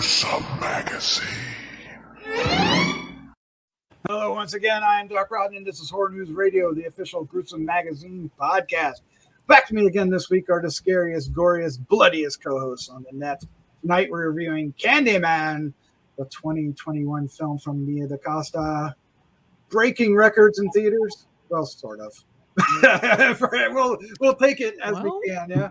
Gruesome Magazine. Hello, once again, I am Doc Rodden, and this is Horror News Radio, the official Gruesome Magazine podcast. Back to me again this week are the scariest, goriest, bloodiest co-hosts on the net. Tonight we're reviewing Candyman, the 2021 film from Nia DaCosta, breaking records in theaters. Well, sort of. we'll take it as we can, yeah.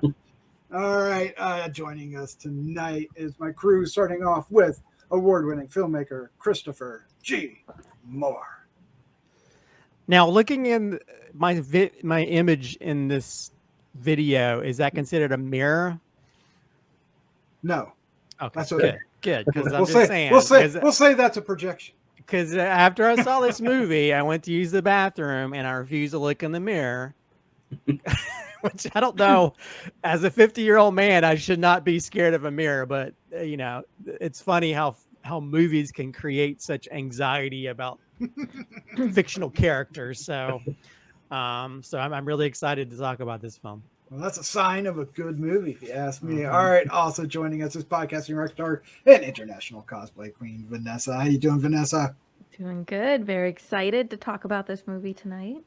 All right, joining us tonight is my crew, starting off with award-winning filmmaker Christopher G. Moore. Now, looking in my image in this video, is that considered a mirror? No. Okay, that's okay. Good. Because I'm just saying. We'll say that's a projection. Because after I saw this movie, I went to use the bathroom and I refused to look in the mirror. Which I don't know. As a 50-year-old man, I should not be scared of a mirror. But you know, it's funny how movies can create such anxiety about fictional characters. So I'm really excited to talk about this film. Well, that's a sign of a good movie, if you ask me. All right. Also joining us is podcasting director and international cosplay queen, Vanessa. How you doing, Vanessa? Doing good. Very excited to talk about this movie tonight.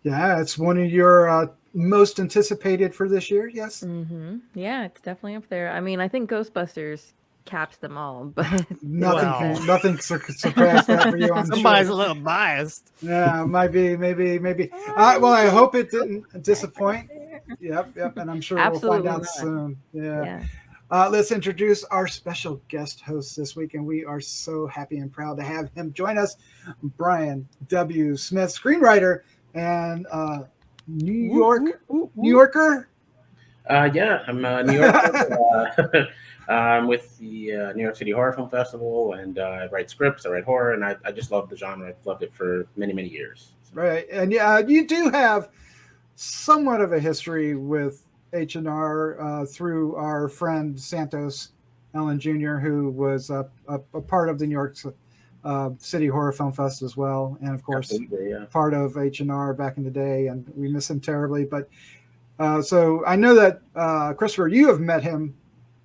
Yeah, it's one of your most anticipated for this year, yes? Mm-hmm. Yeah, it's definitely up there. I mean, I think Ghostbusters caps them all, but nothing surpassed that for you. I'm Somebody's sure. A little biased. Yeah, might be, maybe. Well, I hope it didn't disappoint. Yep, and I'm sure Absolutely we'll find out soon. Yeah. Let's introduce our special guest host this week, and we are so happy and proud to have him join us, Brian W. Smith, screenwriter and New Yorker. Yeah, I'm a New Yorker. I'm with the New York City Horror Film Festival, and I write scripts, I write horror, and I just love the genre. I've loved it for many, many years. So. Right, and you do have somewhat of a history with H&R through our friend Santos Allen Jr., who was a part of the New York City Horror Film Fest as well, and of course part of H&R back in the day, and we miss him terribly. But so I know that Christopher, you have met him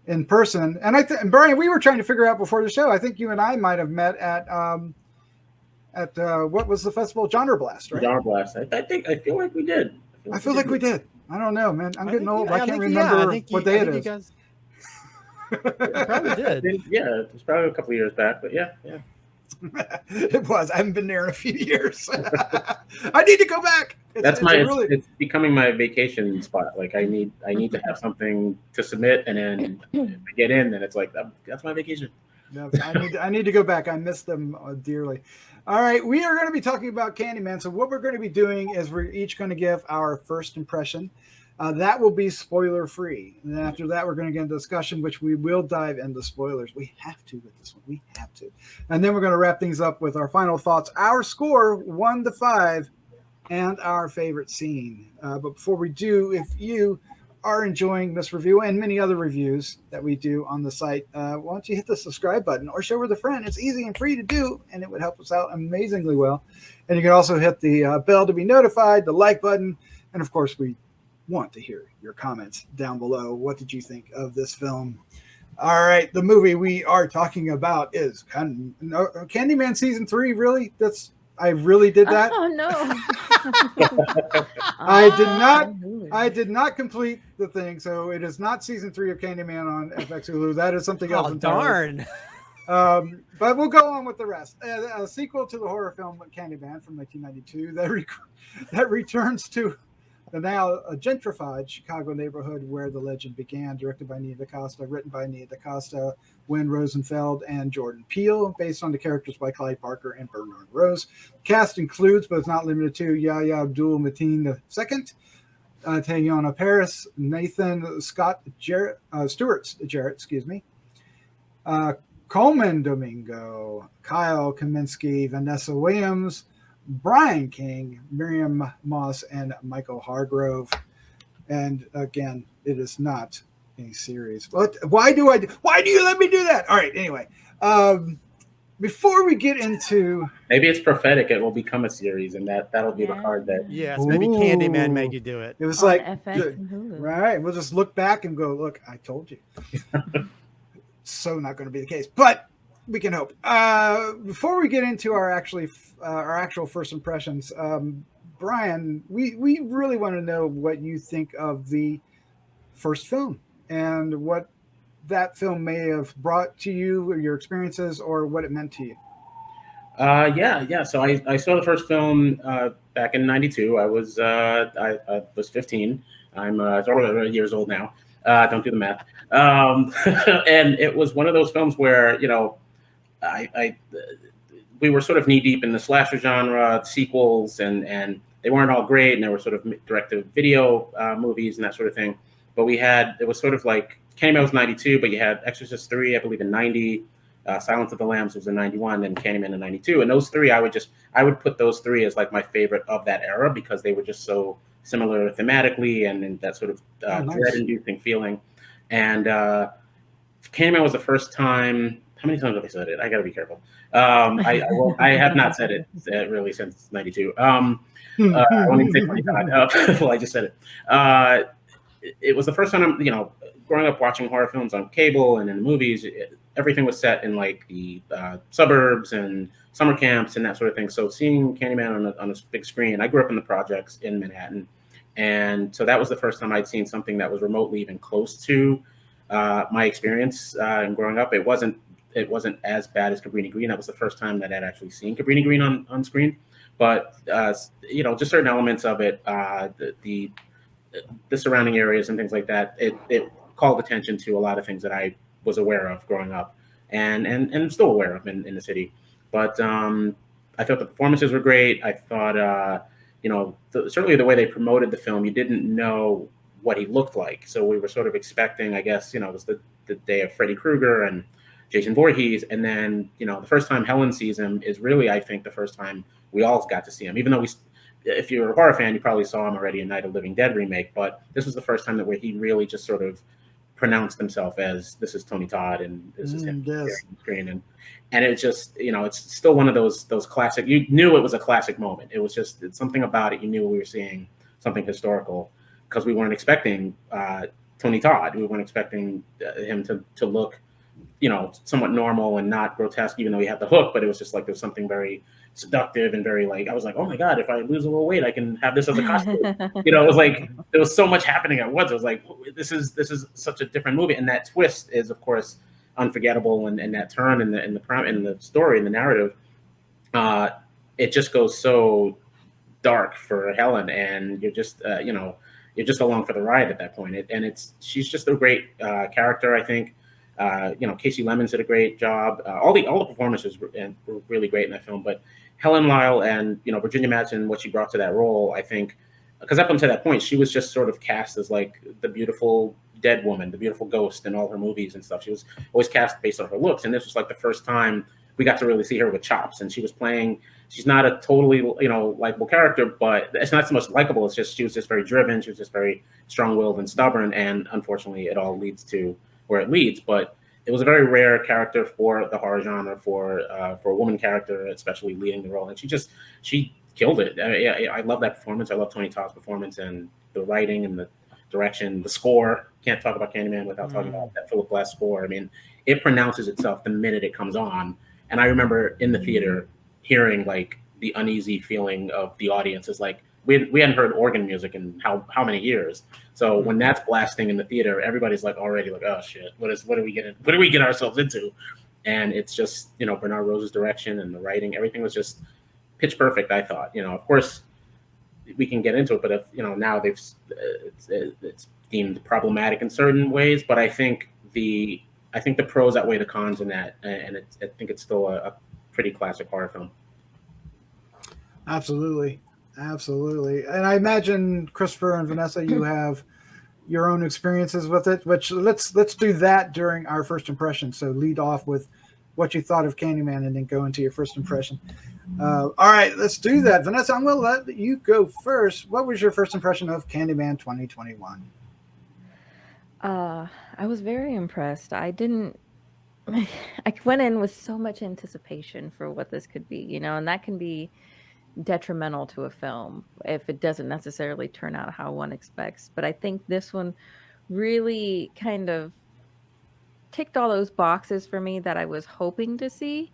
in person, and and Brian, we were trying to figure out before the show. I think you and I might have met at what was the festival? Genre Blast, right? Genre Blast. I feel like we did. I feel like we did. I don't know, man. I'm getting old. I can't remember what day it is. Probably did. Yeah, it was probably a couple of years back, but yeah. It was. I haven't been there in a few years. I need to go back. It's becoming my vacation spot. Like I need to have something to submit, and then if I get in, then it's like that's my vacation. Yeah, I need to go back. I miss them dearly. All right, we are going to be talking about Candyman. So what we're going to be doing is we're each going to give our first impression. That will be spoiler free. And then after that, we're going to get into discussion, which we will dive into spoilers. We have to with this one. We have to. And then we're going to wrap things up with our final thoughts, our score 1 to 5, and our favorite scene. But before we do, if you are enjoying this review and many other reviews that we do on the site, why don't you hit the subscribe button or share with a friend? It's easy and free to do, and it would help us out amazingly well. And you can also hit the bell to be notified, the like button, and of course we want to hear your comments down below. What did you think of this film? All right, the movie we are talking about is Candyman season 3. Really? I really did that? Oh no. I did not complete the thing, so it is not season 3 of Candyman on FX Hulu. That is something else entirely. Darn. But we'll go on with the rest. A sequel to the horror film Candyman from 1992 that returns to the now gentrified Chicago neighborhood where the legend began, directed by Nia DaCosta, written by Nia DaCosta, Wynn Rosenfeld, and Jordan Peele, based on the characters by Clive Barker and Bernard Rose. The cast includes, but it's not limited to, Yahya Abdul-Mateen II, Tayona Paris, Nathan Stewart, Coleman Domingo, Kyle Kaminsky, Vanessa Williams, Brian King, Miriam Moss, and Michael Hargrove. And again, it is not a series. Why do you let me do that? All right. Anyway, before we get into, maybe it's prophetic. It will become a series, and that'll be the card that. Yes, maybe Candyman made you do it. It was like FX and Hulu. Right. We'll just look back and go, look, I told you. so not going to be the case, but we can hope. Before we get into our actual first impressions, Brian, we really want to know what you think of the first film and what that film may have brought to you, or your experiences, or what it meant to you. Yeah. So I saw the first film back in '92. I was 15. I'm years old now. Don't do the math. And it was one of those films where, you know, we were sort of knee deep in the slasher genre, sequels, and they weren't all great, and they were sort of direct-to-video movies and that sort of thing. But it was sort of like Candyman was '92, but you had Exorcist 3, I believe, in '90. Silence of the Lambs was in '91, and Candyman in '92. And those three, I would put those three as like my favorite of that era, because they were just so similar thematically and that sort of dread-inducing feeling. And Candyman was the first time. How many times have I said it? I got to be careful. I have not said it really since '92. I won't even say 20 times. Well, I just said it. It was the first time, you know, growing up watching horror films on cable and in the movies. Everything was set in like the suburbs and summer camps and that sort of thing. So seeing Candyman on a big screen, I grew up in the projects in Manhattan, and so that was the first time I'd seen something that was remotely even close to my experience in growing up. It wasn't as bad as Cabrini Green. That was the first time that I'd actually seen Cabrini Green on screen. But you know, just certain elements of it, the surrounding areas and things like that, it called attention to a lot of things that I was aware of growing up and still aware of in the city. But I thought the performances were great. I thought, you know, certainly the way they promoted the film, you didn't know what he looked like. So we were sort of expecting, I guess, you know, it was the day of Freddy Krueger and Jason Voorhees. And then, you know, the first time Helen sees him is really, I think, the first time we all got to see him. Even though if you're a horror fan, you probably saw him already in Night of the Living Dead remake. But this was the first time where he really just sort of pronounced himself as, this is Tony Todd and this is him on the screen. And it's just, you know, it's still one of those classic, you knew it was a classic moment. It was just, it's something about it. You knew we were seeing something historical, because we weren't expecting Tony Todd. We weren't expecting him to look, you know, somewhat normal and not grotesque, even though he had the hook. But it was just like, there's something very seductive and very like, I was like, oh my God, if I lose a little weight, I can have this as a costume. You know, it was like, there was so much happening at once. It was like, this is such a different movie. And that twist is, of course, unforgettable. And that turn in the story, in the narrative, it just goes so dark for Helen, and you're just, you know, you're just along for the ride at that point. And she's just a great character, I think. You know, Casey Lemons did a great job. All the performances were really great in that film. But Helen Lyle and, you know, Virginia Madsen, what she brought to that role, I think, because up until that point, she was just sort of cast as like the beautiful dead woman, the beautiful ghost in all her movies and stuff. She was always cast based on her looks, and this was like the first time we got to really see her with chops. And she was playing. She's not a totally, you know, likable character, but it's not so much likable. It's just she was just very driven. She was just very strong-willed and stubborn, and unfortunately, it all leads to where it leads. But it was a very rare character for the horror genre, for a woman character, especially leading the role. And she killed it. I love that performance. I love Tony Todd's performance, and the writing and the direction, the score. Can't talk about Candyman without talking about that Philip Glass score. I mean, it pronounces itself the minute it comes on. And I remember in the theater hearing like the uneasy feeling of the audience is like, we hadn't heard organ music in how many years. So when that's blasting in the theater, everybody's like already like, oh shit, what do we get ourselves into? And it's just, you know, Bernard Rose's direction and the writing, everything was just pitch perfect, I thought. You know, of course we can get into it, but if, you know, now it's deemed problematic in certain ways, but I think the pros outweigh the cons in that, and I think it's still a pretty classic horror film. Absolutely. And I imagine, Christopher and Vanessa, you have your own experiences with it, which let's do that during our first impression. So lead off with what you thought of Candyman and then go into your first impression. All right, let's do that. Vanessa, I'm going to let you go first. What was your first impression of Candyman 2021? I was very impressed. I went in with so much anticipation for what this could be, you know, and that can be detrimental to a film if it doesn't necessarily turn out how one expects. But I think this one really kind of ticked all those boxes for me that I was hoping to see.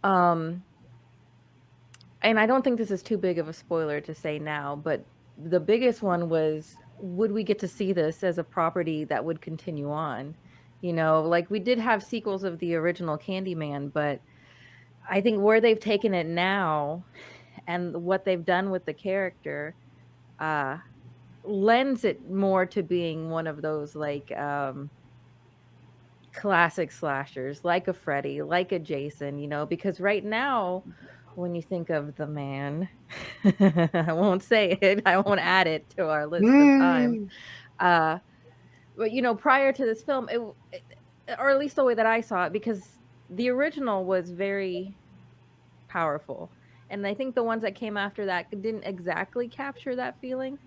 Um, and I don't think this is too big of a spoiler to say now, but the biggest one was, would we get to see this as a property that would continue on? You know, like we did have sequels of the original Candyman, but I think where they've taken it now and what they've done with the character uh lends it more to being one of those like classic slashers, like a Freddy, like a Jason, you know, because right now when you think of the man, I won't say it, I won't add it to our list of times. Mm. Uh but you know, prior to this film, or at least the way that I saw it, because the original was very powerful. And I think the ones that came after that didn't exactly capture that feeling.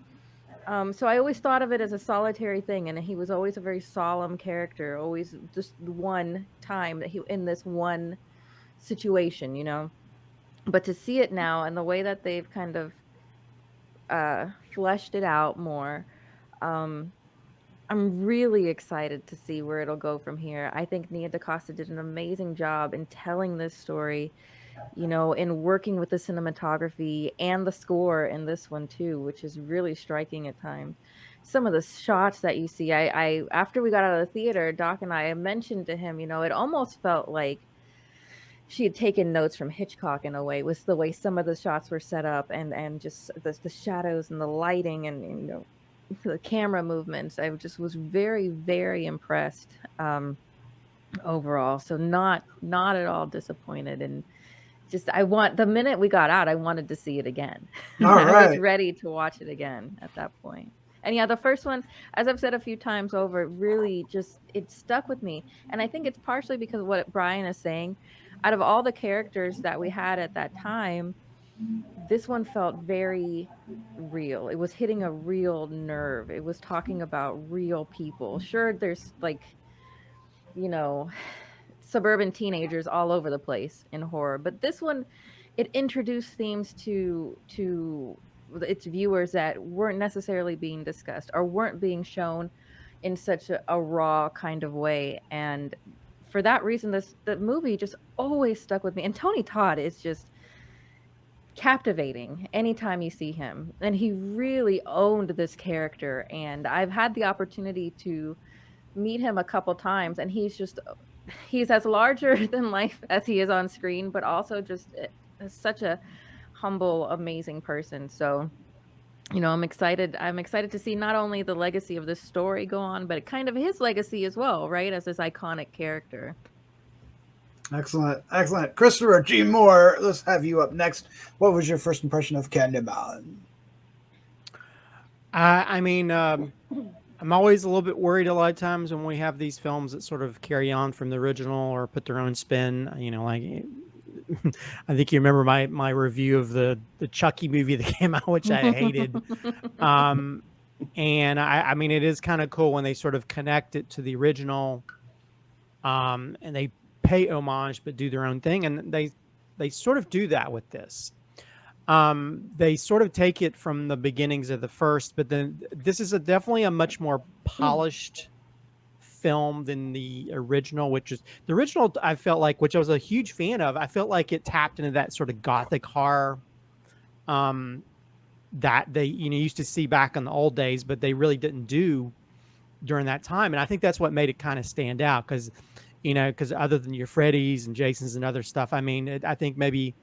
So I always thought of it as a solitary thing, and he was always a very solemn character, always just one time that he in this one situation, you know. But to see it now and the way that they've kind of fleshed it out more, um, I'm really excited to see where it'll go from here. I think Nia DaCosta did an amazing job in telling this story, you know, in working with the cinematography and the score in this one too, which is really striking at times. Some of the shots that you see, I after we got out of the theater, Doc and I mentioned to him, you know, it almost felt like she had taken notes from Hitchcock in a way, with the way some of the shots were set up and just the shadows and the lighting and you know the camera movements. I just was very, very impressed overall. So not at all disappointed, and just I want the minute we got out, I wanted to see it again. All I was right. ready to watch it again at that point. And yeah, the first one, as I've said a few times over, really just it stuck with me. And I think it's partially because of what Brian is saying. Out of all the characters that we had at that time, this one felt very real. It was hitting a real nerve. It was talking about real people. Sure, there's like, you know, suburban teenagers all over the place in horror, but this one, it introduced themes to its viewers that weren't necessarily being discussed or weren't being shown in such a raw kind of way. And for that reason, the movie just always stuck with me. And Tony Todd is just captivating anytime you see him, and he really owned this character. And I've had the opportunity to meet him a couple times, and he's as larger than life as he is on screen, but also just such a humble, amazing person. So, you know, I'm excited to see not only the legacy of this story go on, but kind of his legacy as well, right, as this iconic character. Excellent. Excellent. Christopher G. Moore, let's have you up next. What was your first impression of Candyman? I mean, I'm always a little bit worried a lot of times when we have these films that sort of carry on from the original or put their own spin. You know, like I think you remember my review of the Chucky movie that came out, which I hated. And I mean, it is kind of cool when they sort of connect it to the original, and they pay homage but do their own thing, and they sort of do that with this. They sort of take it from the beginnings of the first, but then this is definitely a much more polished film than the original, which is the original. I felt like, which I was a huge fan of, I felt like it tapped into that sort of gothic horror that they, you know, used to see back in the old days, but they really didn't do during that time. And I think that's what made it kind of stand out, because, you know, because other than your Freddys and Jasons and other stuff, I mean, I think maybe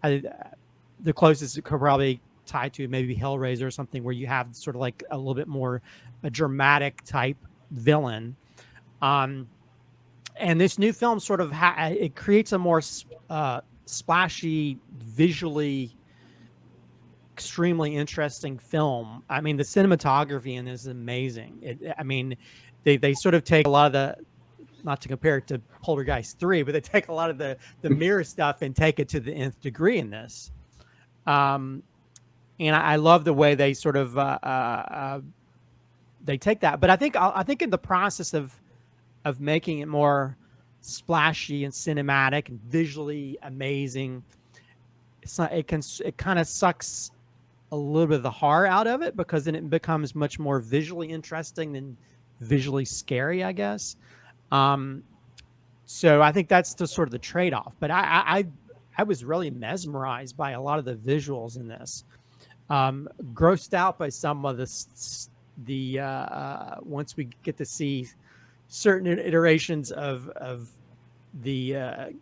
the closest it could probably tie to maybe Hellraiser or something, where you have sort of like a little bit more a dramatic type villain. And this new film sort of it creates a more splashy, visually extremely interesting film. I mean, the cinematography in this is amazing. I mean, they sort of take a lot of the, not to compare it to Poltergeist 3, but they take a lot of the mirror stuff and take it to the nth degree in this. And I love the way they sort of they take that. But I think in the process of making it more splashy and cinematic and visually amazing, it kind of sucks a little bit of the horror out of it, because then it becomes much more visually interesting than visually scary, I guess. So I think that's the sort of the trade-off. But I was really mesmerized by a lot of the visuals in this. Grossed out by some of the once we get to see certain iterations of the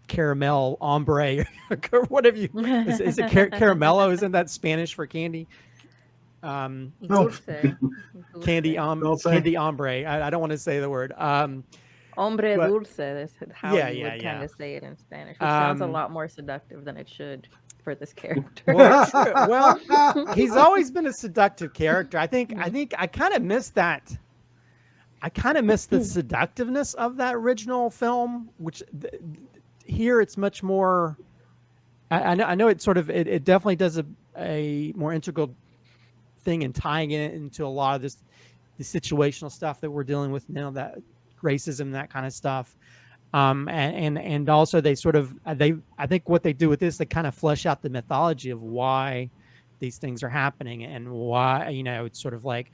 caramel ombre, whatever you is it caramello? Isn't that Spanish for candy? Dulce. Candy Dulce. candy ombre. I don't want to say the word. Hombre but- dulce. That's how Yeah, you yeah, would yeah. kind of say it in Spanish, which sounds a Um, lot more seductive than it should for this character. Well, true. Well, he's always been a seductive character. I think I kind of missed that. I kind of missed the seductiveness of that original film, which here it's much more. I know it sort of it definitely does a more integral thing in tying it into a lot of the situational stuff that we're dealing with now, that racism, that kind of stuff. And also they sort of I think what they do with this, they kind of flesh out the mythology of why these things are happening and why, it's sort of like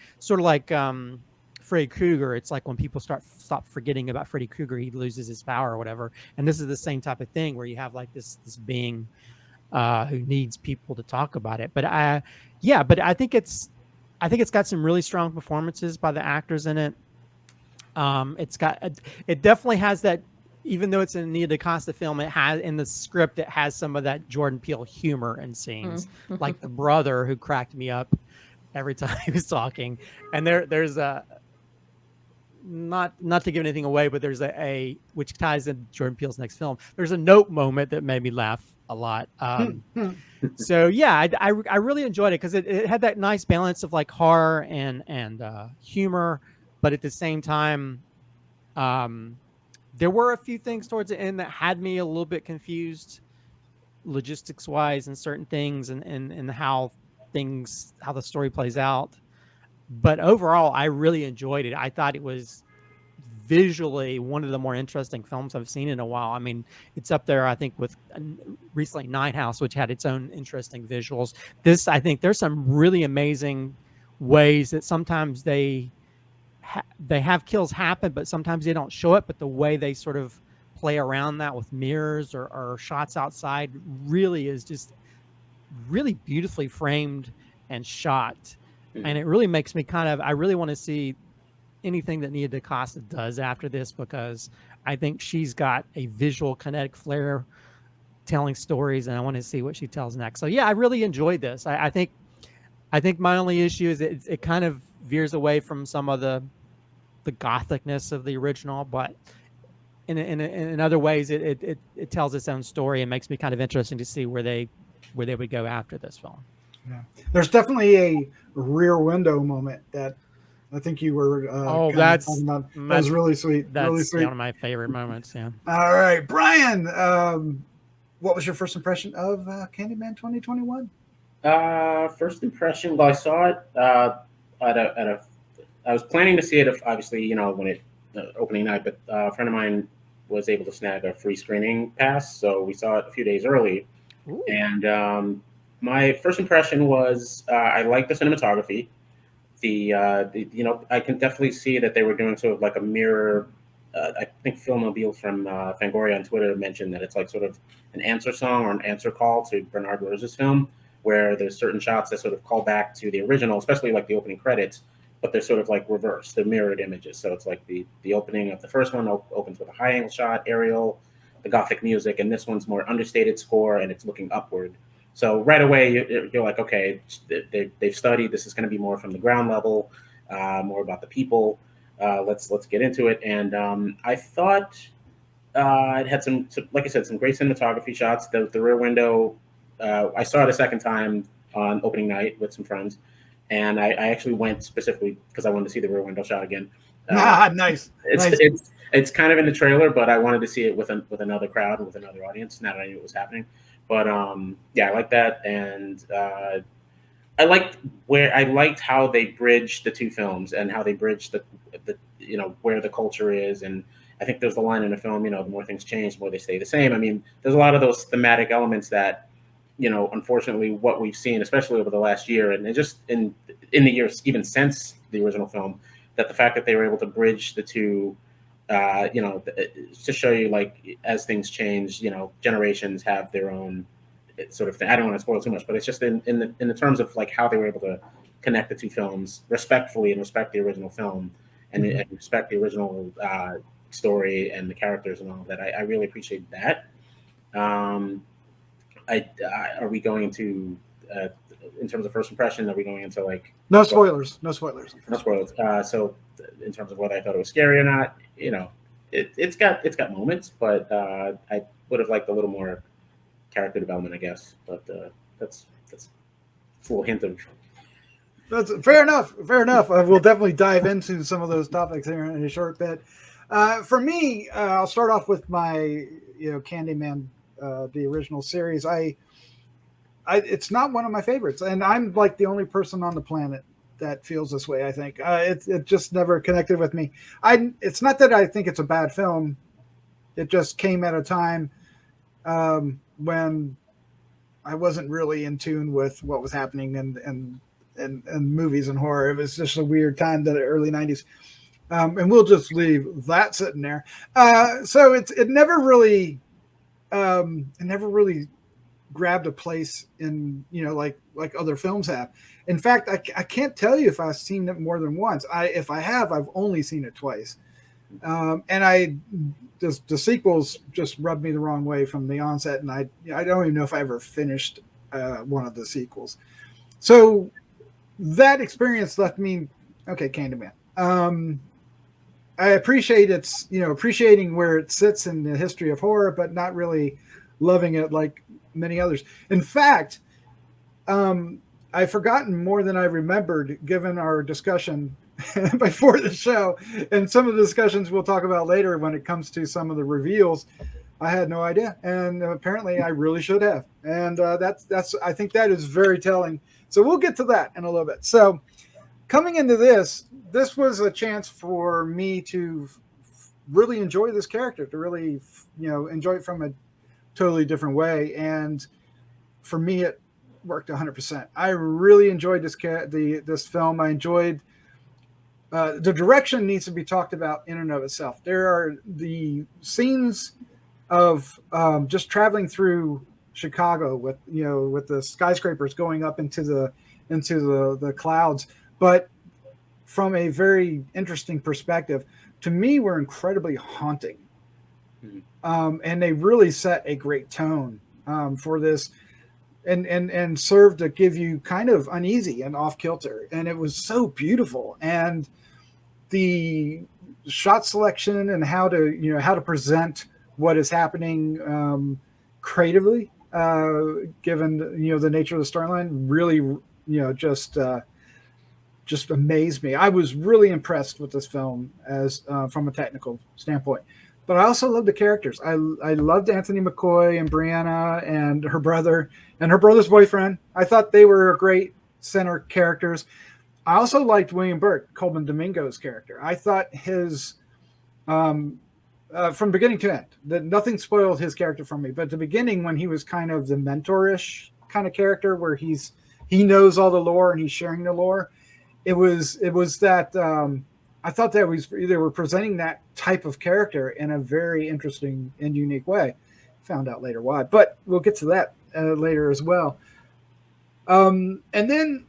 Freddy Krueger. It's like when people stop forgetting about Freddy Krueger, he loses his power or whatever. And this is the same type of thing where you have like this being who needs people to talk about it. But I think it's got some really strong performances by the actors in it. It definitely has that, even though it's a Nia DaCosta film, it has in the script, it has some of that Jordan Peele humor in scenes, like the brother who cracked me up every time he was talking. And there's a, not to give anything away, but there's a which ties into Jordan Peele's next film. There's a note moment that made me laugh a lot. So yeah, I really enjoyed it because it had that nice balance of like horror and humor, but at the same time, there were a few things towards the end that had me a little bit confused, logistics wise, and certain things, and how the story plays out. But overall, I really enjoyed it. I thought it was visually one of the more interesting films I've seen in a while. I mean, it's up there, I think, with recently Night House, which had its own interesting visuals. This, I think, there's some really amazing ways that sometimes they have kills happen, but sometimes they don't show it. But the way they sort of play around that with mirrors or shots outside really is just really beautifully framed and shot. And it really makes me I really want to see anything that Nia DaCosta does after this, because I think she's got a visual kinetic flair telling stories, and I want to see what she tells next. So yeah, I really enjoyed this. I think my only issue is it kind of veers away from some of the gothicness of the original, but in other ways it tells its own story and makes me kind of interesting to see where they would go after this film. Yeah. There's definitely a rear window moment that I think you were that's talking about. That was really sweet. That's really sweet. one of my favorite moments. Yeah. All right, Brian, what was your first impression of Candyman 2021? First impression, well, I saw it I was planning to see it, obviously, when it opening night, but a friend of mine was able to snag a free screening pass, so we saw it a few days early. Ooh. And my first impression was I liked the cinematography. I can definitely see that they were doing sort of like a mirror. I think Phil Mobile from Fangoria on Twitter mentioned that it's like sort of an answer song or an answer call to Bernard Rose's film, where there's certain shots that sort of call back to the original, especially like the opening credits, but they're sort of like reversed, they're mirrored images. So it's like the opening of the first one opens with a high angle shot, aerial, the gothic music, and this one's more understated score and it's looking upward. So right away you're like, okay, they've studied. This is going to be more from the ground level, more about the people. Let's get into it. And I thought it had some, like I said, some great cinematography shots. The rear window, I saw it a second time on opening night with some friends, and I actually went specifically because I wanted to see the rear window shot again. Nice. It's kind of in the trailer, but I wanted to see it with another crowd and with another audience. Now that I knew it was happening. But yeah, I like that, and I liked how they bridged the two films and how they bridged the where the culture is. And I think there's the line in the film, the more things change, the more they stay the same. I mean, there's a lot of those thematic elements that, unfortunately, what we've seen, especially over the last year, and just in the years even since the original film, that the fact that they were able to bridge the two it's to show you like as things change, generations have their own sort of thing. I don't want to spoil too much, but it's just in the terms of like how they were able to connect the two films respectfully and respect the original film and, and respect the original story and the characters and all that. I really appreciate that. Are we going into in terms of first impression? Are we going into like no spoilers? No spoilers. No spoilers. So in terms of whether I thought it was scary or not, it's got moments, but I would have liked a little more character development, I guess. But that's a little hint of. That's fair enough. Fair enough. We'll definitely dive into some of those topics here in a short bit. For me, I'll start off with my Candyman, the original series. It's not one of my favorites, and I'm like the only person on the planet that feels this way. I think it just never connected with me. It's not that I think it's a bad film. It just came at a time when I wasn't really in tune with what was happening in movies and horror. It was just a weird time, the early 90s. And we'll just leave that sitting there. So it never really grabbed a place in, like other films have. In fact, I can't tell you if I've seen it more than once. If I have, I've only seen it twice. And the sequels just rubbed me the wrong way from the onset. And I don't even know if I ever finished one of the sequels. So that experience left me, okay, Candyman. I appreciate appreciating where it sits in the history of horror, but not really loving it like many others. In fact, I've forgotten more than I remembered, given our discussion before the show, and some of the discussions we'll talk about later when it comes to some of the reveals. I had no idea, and apparently I really should have. And that's I think that is very telling. So we'll get to that in a little bit. So coming into this was a chance for me to really enjoy this character, to really enjoy it from a totally different way. And for me, it worked 100%. I really enjoyed this film. I enjoyed the direction needs to be talked about in and of itself. There are the scenes of just traveling through Chicago with the skyscrapers going up into the clouds, but from a very interesting perspective, to me, were incredibly haunting. And they really set a great tone for this, and served to give you kind of uneasy and off kilter. And it was so beautiful, and the shot selection and how to present what is happening creatively, given the nature of the storyline, really just amazed me. I was really impressed with this film as from a technical standpoint. But I also loved the characters. I loved Anthony McCoy and Brianna and her brother and her brother's boyfriend. I thought they were great center characters. I also liked William Burt, Coleman Domingo's character. I thought his, from beginning to end, that nothing spoiled his character from me. But at the beginning, when he was kind of the mentor-ish kind of character, where he knows all the lore and he's sharing the lore, it was that. I thought that they were presenting that type of character in a very interesting and unique way. Found out later why, but we'll get to that later as well. And then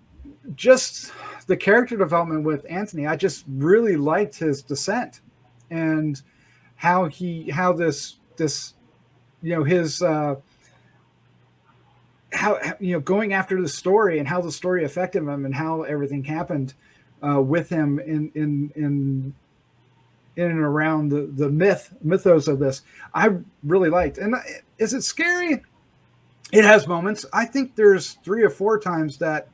just the character development with Anthony, I just really liked his descent and how this his going after the story and how the story affected him and how everything happened with him in and around the mythos of this. I really liked. And is it scary? It has moments. I think there's 3 or 4 times that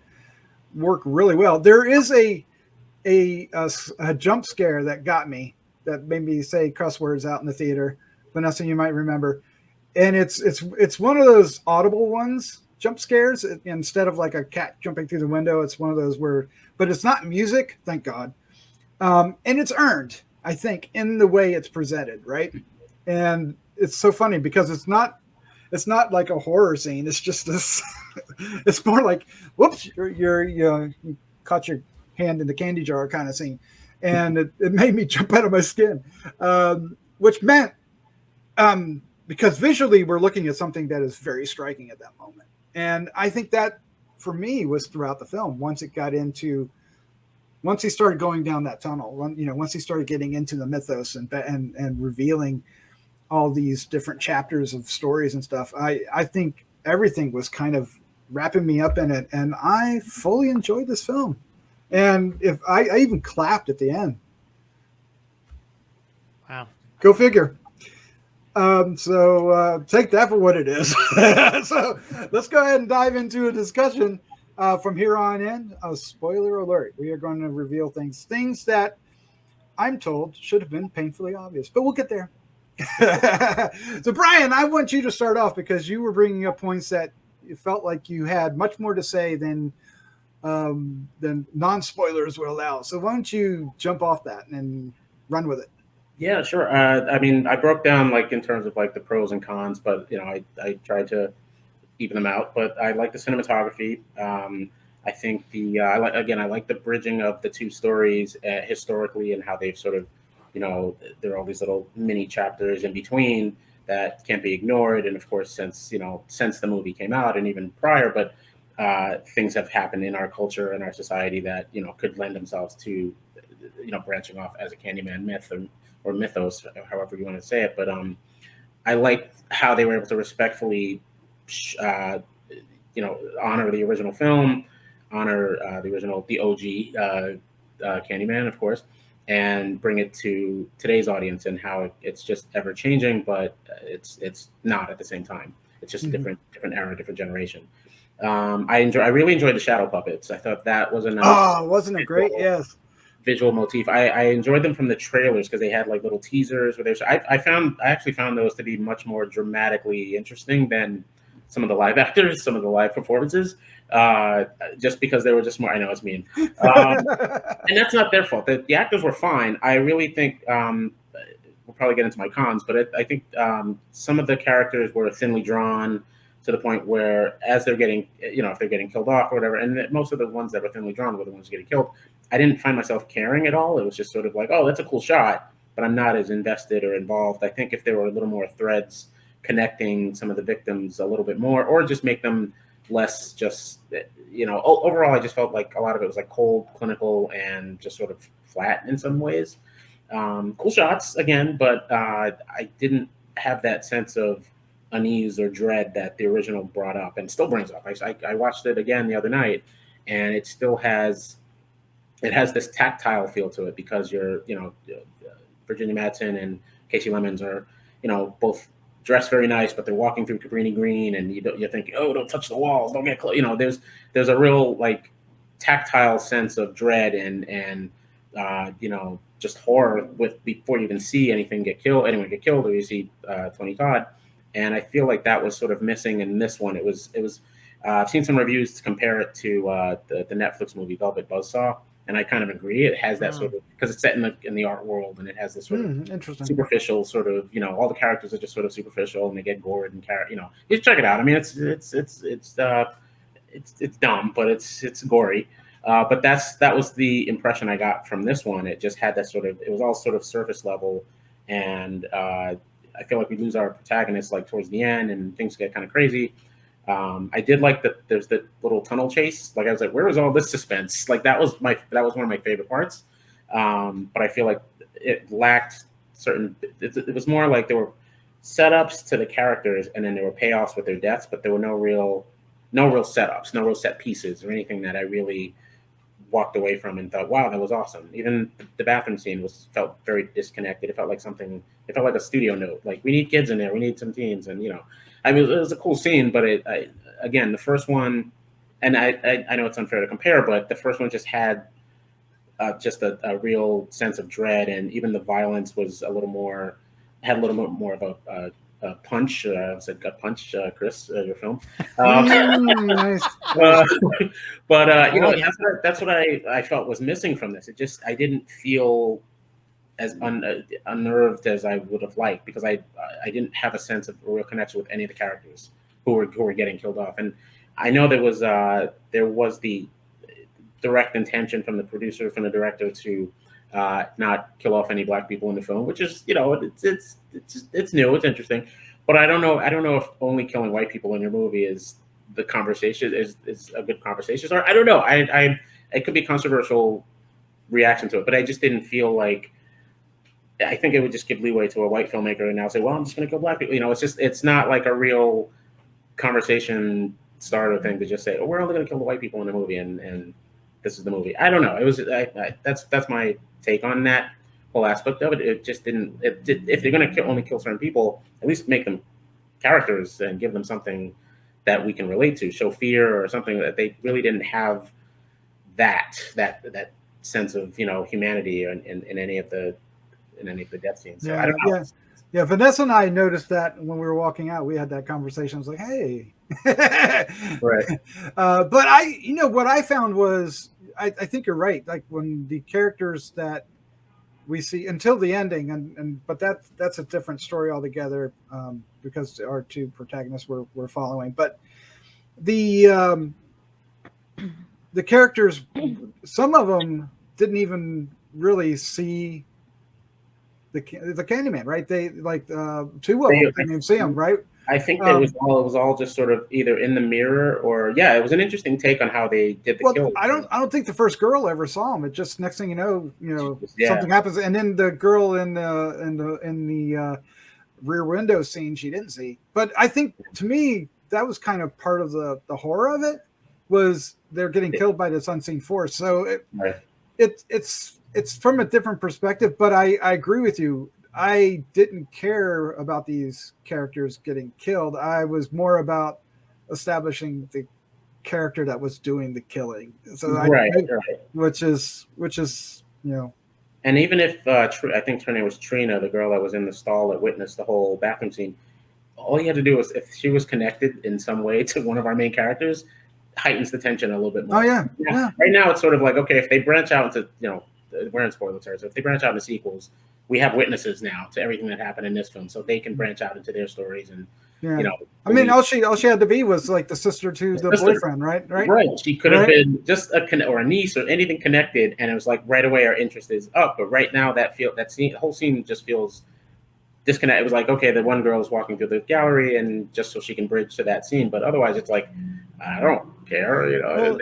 work really well. There is a jump scare that got me, that made me say cuss words out in the theater. Vanessa, you might remember. And it's one of those audible ones, jump scares. Instead of like a cat jumping through the window, it's one of those but it's not music, thank God. And it's earned, I think, in the way it's presented, right? And it's so funny because it's not like a horror scene. It's just this. It's more like, whoops, you caught your hand in the candy jar kind of scene. and it made me jump out of my skin, which meant because visually we're looking at something that is very striking at that moment. And I think that for me was throughout the film. Once he started going down that tunnel, once he started getting into the mythos and revealing all these different chapters of stories and stuff, I think everything was kind of wrapping me up in it, and I fully enjoyed this film. And if I even clapped at the end. Wow. Go figure. So take that for what it is. So let's go ahead and dive into a discussion from here on in. Spoiler alert. We are going to reveal things that I'm told should have been painfully obvious, but we'll get there. So Brian, I want you to start off because you were bringing up points that you felt like you had much more to say than non-spoilers would allow. So why don't you jump off that and run with it? Yeah, sure. I mean, I broke down like in terms of like the pros and cons, but I tried to even them out. But I like the cinematography. I think I like the bridging of the two stories historically and how they've sort of, there are all these little mini chapters in between that can't be ignored. And of course, since the movie came out and even prior, but things have happened in our culture and our society that could lend themselves to branching off as a Candyman myth or mythos, however you want to say it. But I like how they were able to respectfully, honor the original film, honor the OG Candyman, of course, and bring it to today's audience and how it's just ever changing, but it's not at the same time. It's just a different era, different generation. I really enjoyed the shadow puppets. I thought that was a nice. Oh, wasn't it great? Yes. Visual motif. I enjoyed them from the trailers because they had like little teasers where I actually found those to be much more dramatically interesting than some of the live actors, some of the live performances, just because they were just more. I know it's mean, and that's not their fault. The actors were fine. I really think we'll probably get into my cons, but I think some of the characters were thinly drawn to the point where as they're getting, if they're getting killed off or whatever, and most of the ones that were thinly drawn were the ones getting killed. I didn't find myself caring at all. It was just sort of like, oh, that's a cool shot, but I'm not as invested or involved. I think if there were a little more threads connecting some of the victims a little bit more, or just make them less just, overall, I just felt like a lot of it was like cold, clinical, and just sort of flat in some ways. Cool shots again, but I didn't have that sense of unease or dread that the original brought up and still brings up. I watched it again the other night, and it still has this tactile feel to it because Virginia Madsen and Casey Lemons are, both dressed very nice, but they're walking through Cabrini Green, and you're thinking, oh, don't touch the walls, don't get close. There's a real like tactile sense of dread and just horror before you even see anyone get killed, or you see Tony Todd. And I feel like that was sort of missing in this one. It was. I've seen some reviews to compare it to the Netflix movie Velvet Buzzsaw. And I kind of agree. It has that sort of, because it's set in the art world, and it has this sort of superficial sort of, all the characters are just sort of superficial, and they get gored and you should check it out. I mean, it's dumb, but it's gory. But that was the impression I got from this one. It just had that sort of, it was all sort of surface level, and I feel like we lose our protagonist like towards the end, and things get kind of crazy. I did like that there's the little tunnel chase. Like I was like, where was all this suspense? Like that was one of my favorite parts. But I feel like it lacked certain. It was more like there were setups to the characters, and then there were payoffs with their deaths, but there were no real setups, no real set pieces or anything that I really walked away from and thought, wow, that was awesome. Even the bathroom scene felt very disconnected. It felt like a studio note. Like, we need kids in there, we need some teens, and I mean, it was a cool scene, but again, the first one, and I know it's unfair to compare, but the first one just had just a real sense of dread, and even the violence was had a little bit more of a punch. I said gut punch, Chris, your film. Nice. But that's what I felt was missing from this. I didn't feel as unnerved as I would have liked, because I didn't have a sense of a real connection with any of the characters who were getting killed off. And I know there was the direct intention from the producer, from the director, to not kill off any black people in the film, which is, you know, it's new, it's interesting, but I don't know if only killing white people in your movie is the conversation is a good conversation. Or I don't know, I it could be controversial reaction to it, but I just didn't feel like. I think it would just give leeway to a white filmmaker and now say, well, I'm just going to kill black people. You know, it's not like a real conversation starter thing to just say, oh, we're only going to kill the white people in the movie, and this is the movie. I don't know. It was that's my take on that whole aspect of it. It just didn't. If they're going to only kill certain people, at least make them characters and give them something that we can relate to, show fear or something. That they really didn't have that sense of, you know, humanity in any of the death scenes. So I don't know. Yeah, Vanessa and I noticed that when we were walking out. We had that conversation. I was like, hey. Right. But what I found was, I think you're right. Like when the characters that we see until the ending, but that's a different story altogether, because our two protagonists we're following. But the characters, some of them didn't even really see the Candyman, right? They like two of them didn't even see him, right? I think that it was all just sort of either in the mirror or it was an interesting take on how they did the kill. I don't think the first girl ever saw him. It just next thing you know, something happens, and then the girl in the rear window scene she didn't see. But I think to me that was kind of part of the horror of it, was they're getting killed by this unseen force. So it's from a different perspective, but I agree with you. I didn't care about these characters getting killed. I was more about establishing the character that was doing the killing. So which is you know. And even if I think her name was Trina, the girl that was in the stall that witnessed the whole bathroom scene, all you had to do was, if she was connected in some way to one of our main characters, heightens the tension a little bit more. Oh yeah. Right now it's sort of like, okay, if they branch out into, you know, we're in spoiler territory. So if they branch out into sequels, we have witnesses now to everything that happened in this film, so they can branch out into their stories. And you know, I mean, all she had to be was like the sister to the boyfriend, right? She could have been just a niece or anything connected, and it was like right away our interest is up. But right now that whole scene just feels disconnected. It was like, okay, the one girl is walking through the gallery, and just so she can bridge to that scene, but otherwise it's like, I don't care, you know.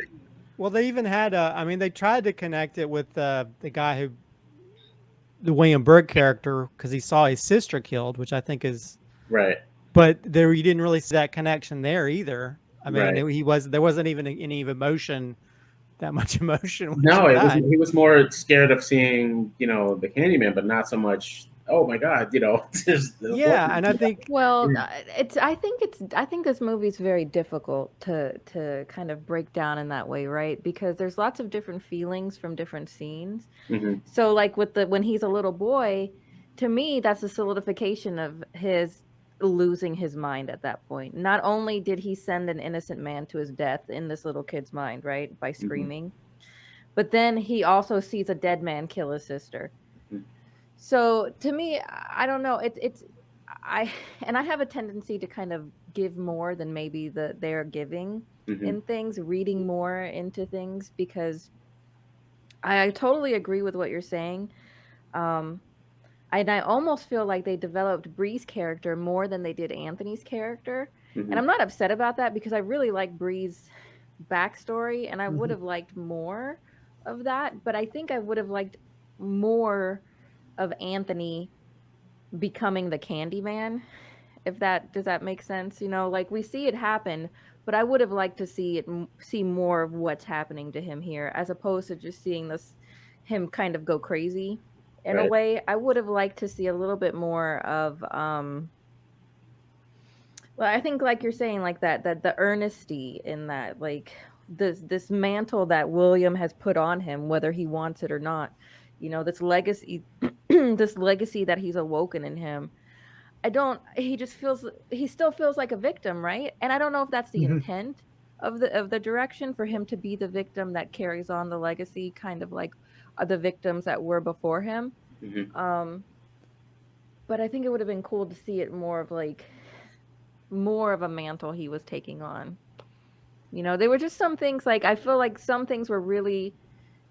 Well, they even had they tried to connect it with the guy the William Burke character, because he saw his sister killed, which I think is right. But you didn't really see that connection there either. I mean, there wasn't even any emotion, that much emotion. No, he was more scared of seeing, you know, the Candyman, but not so much, oh my God, you know. And I think, I think this movie's very difficult to kind of break down in that way, right? Because there's lots of different feelings from different scenes. Mm-hmm. So like when he's a little boy, to me that's a solidification of his losing his mind at that point. Not only did he send an innocent man to his death in this little kid's mind, right, by screaming, but then he also sees a dead man kill his sister. So to me, I don't know. I have a tendency to kind of give more than maybe they're giving in things, reading more into things, because I totally agree with what you're saying. And I almost feel like they developed Bree's character more than they did Anthony's character. And I'm not upset about that, because I really like Bree's backstory, and I would have liked more of that. But I think I would have liked more of Anthony becoming the Candyman, does that make sense? You know, like we see it happen, but I would have liked to see more of what's happening to him here, as opposed to just seeing him kind of go crazy in a way. I would have liked to see a little bit more of well, I think like you're saying, like that the earnesty in that, like this mantle that William has put on him, whether he wants it or not. You know, this legacy this legacy that he's awoken in him. He still feels like a victim, right? And I don't know if that's the intent of the direction, for him to be the victim that carries on the legacy, kind of like the victims that were before him. But I think it would have been cool to see it more of a mantle he was taking on. You know, there were just some things, like I feel like some things were really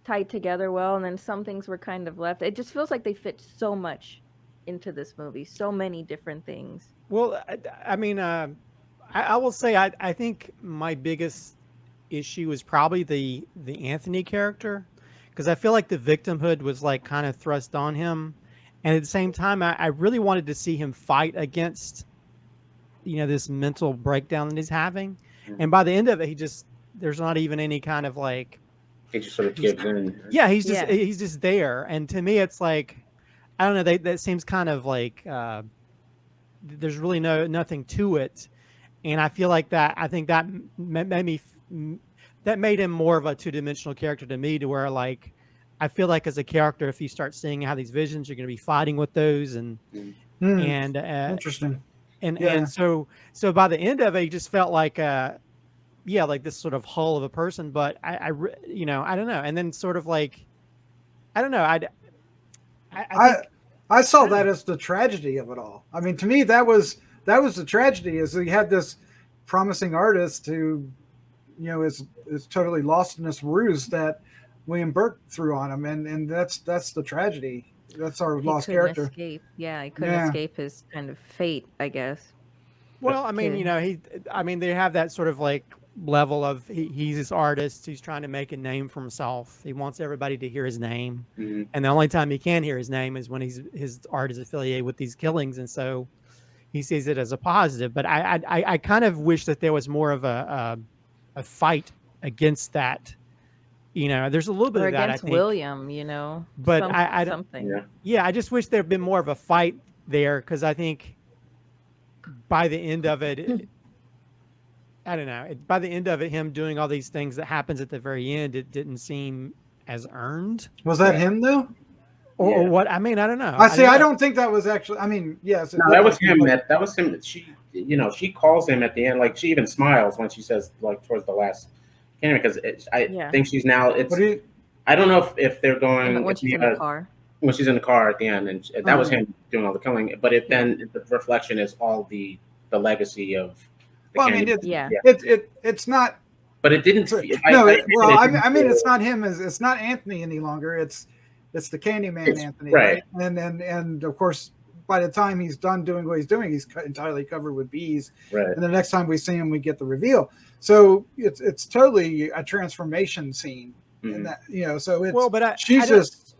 tied together well, and then some things were kind of left. It just feels like they fit so much into this movie, so many different things. Well, I mean, I will say I think my biggest issue is probably the Anthony character, because I feel like the victimhood was like kind of thrust on him, and at the same time, I really wanted to see him fight against, this mental breakdown that he's having, and by the end of it, there's not even any kind of like, He just sort of gives in. yeah, he's just there, and to me, it's like, I don't know, that seems kind of like there's really nothing to it, and I feel like I think that made him more of a two-dimensional character to me, to where like I feel like as a character, if you start seeing how these visions, you're going to be fighting with those, and interesting, and so by the end of it, he just felt like like this sort of hull of a person, but I don't know, and then sort of like I don't know, I saw that as the tragedy of it all. I mean, to me, that was the tragedy, is he had this promising artist who, is totally lost in this ruse that William Burke threw on him, and that's the tragedy. That's our lost character. Escape. Yeah, he couldn't escape his kind of fate, I guess. Well, I mean, they have that sort of like level of he's this artist who's trying to make a name for himself. He wants everybody to hear his name, and the only time he can hear his name is when his art is affiliated with these killings, and so he sees it as a positive. But I kind of wish that there was more of a fight against that. There's a little bit or of that, against I think. William, but I something. Yeah, I just wish there'd been more of a fight there, because I think by the end of it, I don't know. By the end of it, him doing all these things that happens at the very end, it didn't seem as earned. Was that him though? Or what? I mean, I don't know. I don't think that was actually. I mean, yes. No, that was him. That was him. That she calls him at the end. Like, she even smiles when she says, like, towards the last. Because I think she's now. I don't know if they're going when she's in the car. When she's in the car at the end, and that was him doing all the killing. But then the reflection is all the legacy of. Well, I mean, it's not. But it didn't. I mean, it's not him. It's not Anthony any longer. It's the Candyman Anthony, right? And of course, by the time he's done doing what he's doing, he's entirely covered with bees. Right. And the next time we see him, we get the reveal. So it's totally a transformation scene, and that So it's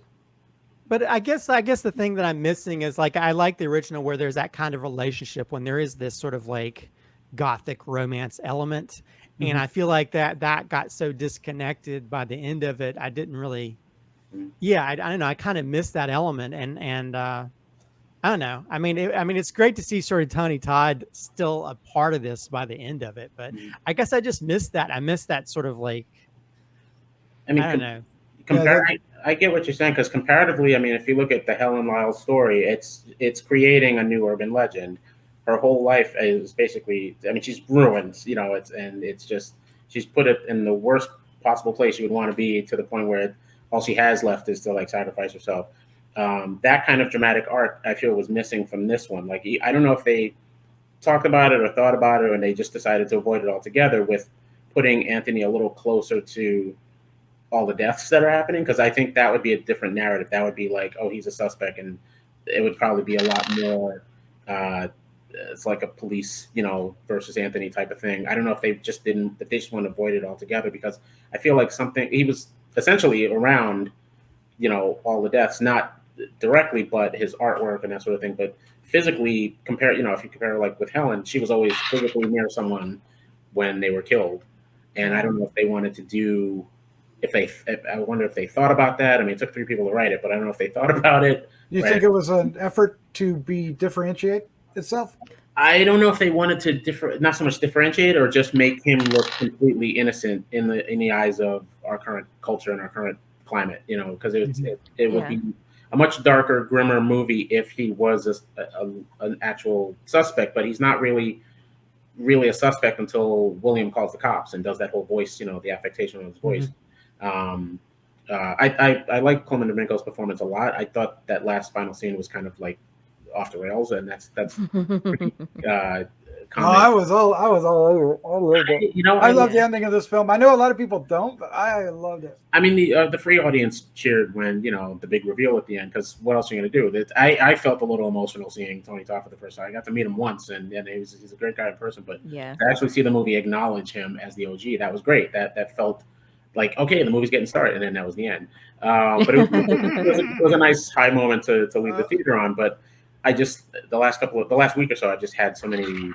But I guess the thing that I'm missing is, like, I like the original where there's that kind of relationship when there is this sort of like gothic romance element, and I feel like that got so disconnected by the end of it. I didn't really, I don't know. I kind of missed that element, and I don't know. I mean, it's great to see sort of Tony Todd still a part of this by the end of it, but I guess I just missed that. I missed that sort of like. I don't know. I get what you're saying, because comparatively, I mean, if you look at the Helen Lyle story, it's creating a new urban legend. Her whole life is basically, I mean, she's ruined, it's just, she's put it in the worst possible place you would want to be, to the point where all she has left is to like sacrifice herself. That kind of dramatic art, I feel, was missing from this one. Like, I don't know if they talked about it or thought about it, and they just decided to avoid it altogether with putting Anthony a little closer to all the deaths that are happening, because I think that would be a different narrative. That would be like, oh, he's a suspect, and it would probably be a lot more it's like a police, versus Anthony type of thing. I don't know if they just want to avoid it altogether, because I feel like he was essentially around, all the deaths, not directly, but his artwork and that sort of thing. But physically, if you compare like with Helen, she was always physically near someone when they were killed. And I don't know if they wanted to do, I wonder if they thought about that. I mean, it took 3 people to write it, but I don't know if they thought about it. Do you think it was an effort to differentiate itself? I don't know if they wanted to not so much differentiate, or just make him look completely innocent in the eyes of our current culture and our current climate, because it would be a much darker, grimmer movie if he was an actual suspect, but he's not really a suspect until William calls the cops and does that whole voice, the affectation of his voice. I like Coleman Domingo's performance a lot. I thought that last final scene was kind of like off the rails, and that's pretty comment. I was all over it. I loved it. You know, I love the ending of this film. I know a lot of people don't, but I loved it. I mean, the free audience cheered when, you know, the big reveal at the end, because what else are you going to do? I felt a little emotional seeing Tony Todd for the first time. I got to meet him once, and he's a great guy in person, but Yeah. to actually see the movie acknowledge him as the OG, that was great. That felt like, okay, the movie's getting started, and then that was the end. But it was a nice high moment to leave the theater on. But I just, the last week or so, I just had so many,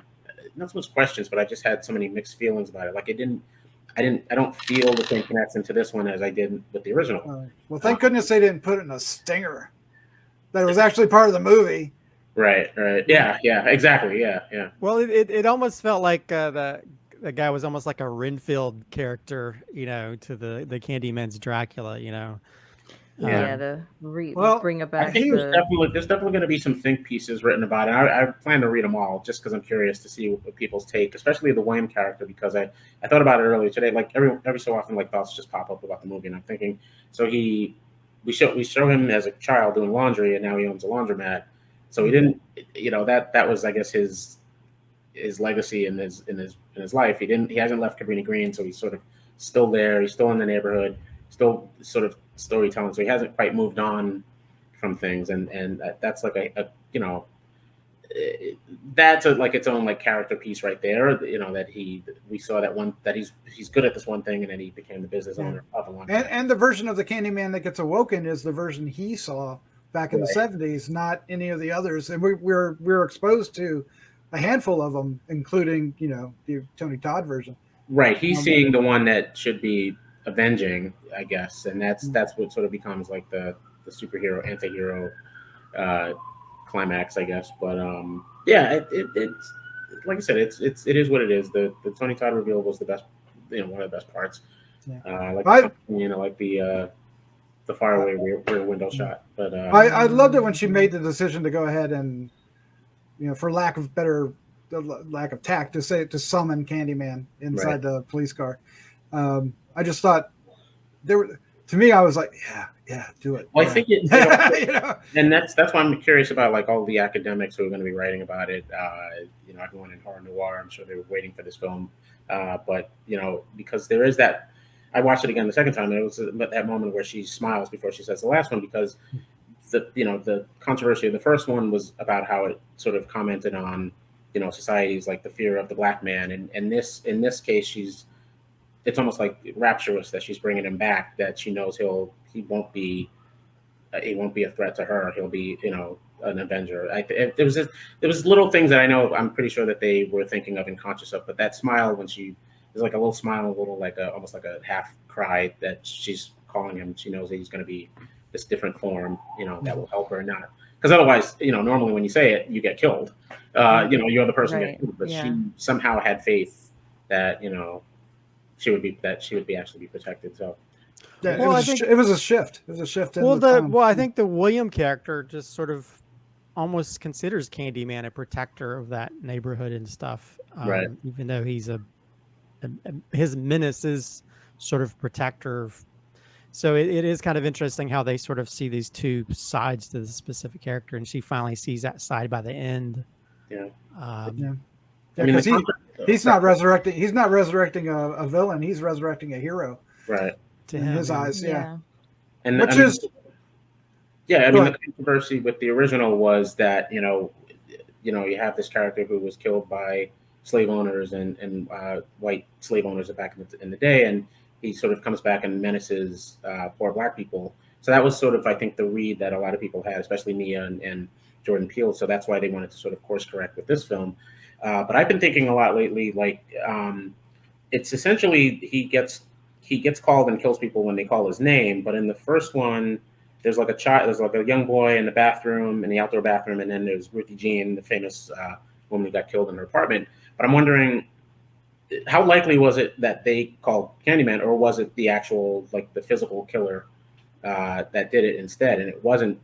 not so much questions, but I just had so many mixed feelings about it. Like I don't feel the same connection to this one as I did with the original. Well, thank goodness they didn't put it in a stinger. That was actually part of the movie. Right. Yeah, exactly. Yeah. Well, it almost felt like the guy was almost like a Renfield character, you know, to the Candyman's Dracula, you know. Yeah. To Well, bring it back. I think there's definitely going to be some think pieces written about it. I plan to read them all just because I'm curious to see what people's take, especially the William character, because I thought about it earlier today. Like every so often, like thoughts just pop up about the movie, and I'm thinking, so we show him as a child doing laundry, and now he owns a laundromat. So he didn't, you know, that was, I guess, his legacy in his life. He hasn't left Cabrini Green, so he's sort of still there. He's still in the neighborhood, still sort of storytelling. So he hasn't quite moved on from things, and that's like a you know, that's like its own like character piece right there. You know, that we saw that he's good at this one thing, and then he became the business owner of a laundromat. And the version of the Candyman that gets awoken is the version he saw back in the 70s, not any of the others. And we're exposed to a handful of them, including, you know, the Tony Todd version. Right. He's seeing the one that should be avenging, I guess, and that's what sort of becomes like the superhero anti-hero climax, I guess. But yeah, it's like I said, it is what it is. The Tony Todd reveal was the best, you know, one of the best parts. Yeah. Like the faraway rear window shot. But I loved it when she made the decision to go ahead and, you know, for lack of tact, to summon Candyman inside the police car. I just thought to me, I was like, yeah, do it. Well, I think it, you know? And that's why I'm curious about like all the academics who are going to be writing about it. You know, everyone in horror noir, I'm sure they were waiting for this film. But you know, because there is that. I watched it again the second time, and it was that moment where she smiles before she says the last one, because the controversy of the first one was about how it sort of commented on, you know, society's like the fear of the black man, and in this case, it's almost like rapturous that she's bringing him back, that she knows he won't be a threat to her. He'll be, you know, an avenger. There was little things that I know, I'm pretty sure that they were thinking of and conscious of, but that smile when there's like a little smile, a little like almost like a half cry that she's calling him. She knows that he's going to be this different form, you know, that will help her, not because otherwise, you know, normally when you say it, you get killed. You know, you're the person who gets killed, but she somehow had faith that, you know, she would be actually be protected. So yeah, well, it was a shift. It was a shift. I think the William character just sort of almost considers Candyman a protector of that neighborhood and stuff, right? Even though his menace is sort of protector. So it is kind of interesting how they sort of see these two sides to the specific character, and she finally sees that side by the end. Yeah. I mean, he's not resurrecting. He's not resurrecting a villain. He's resurrecting a hero. Right. In his eyes, yeah. And the controversy with the original was that you you have this character who was killed by slave owners and white slave owners back in the day, and he sort of comes back and menaces poor black people. So that was sort of, I think, the read that a lot of people had, especially Nia and Jordan Peele. So that's why they wanted to sort of course correct with this film. But I've been thinking a lot lately, like it's essentially he gets called and kills people when they call his name. But in the first one, there's like a young boy in the bathroom, in the outdoor bathroom, and then there's Ruthie Jean, the famous woman who got killed in her apartment. But I'm wondering, how likely was it that they called Candyman, or was it the actual, like, the physical killer that did it instead? And it wasn't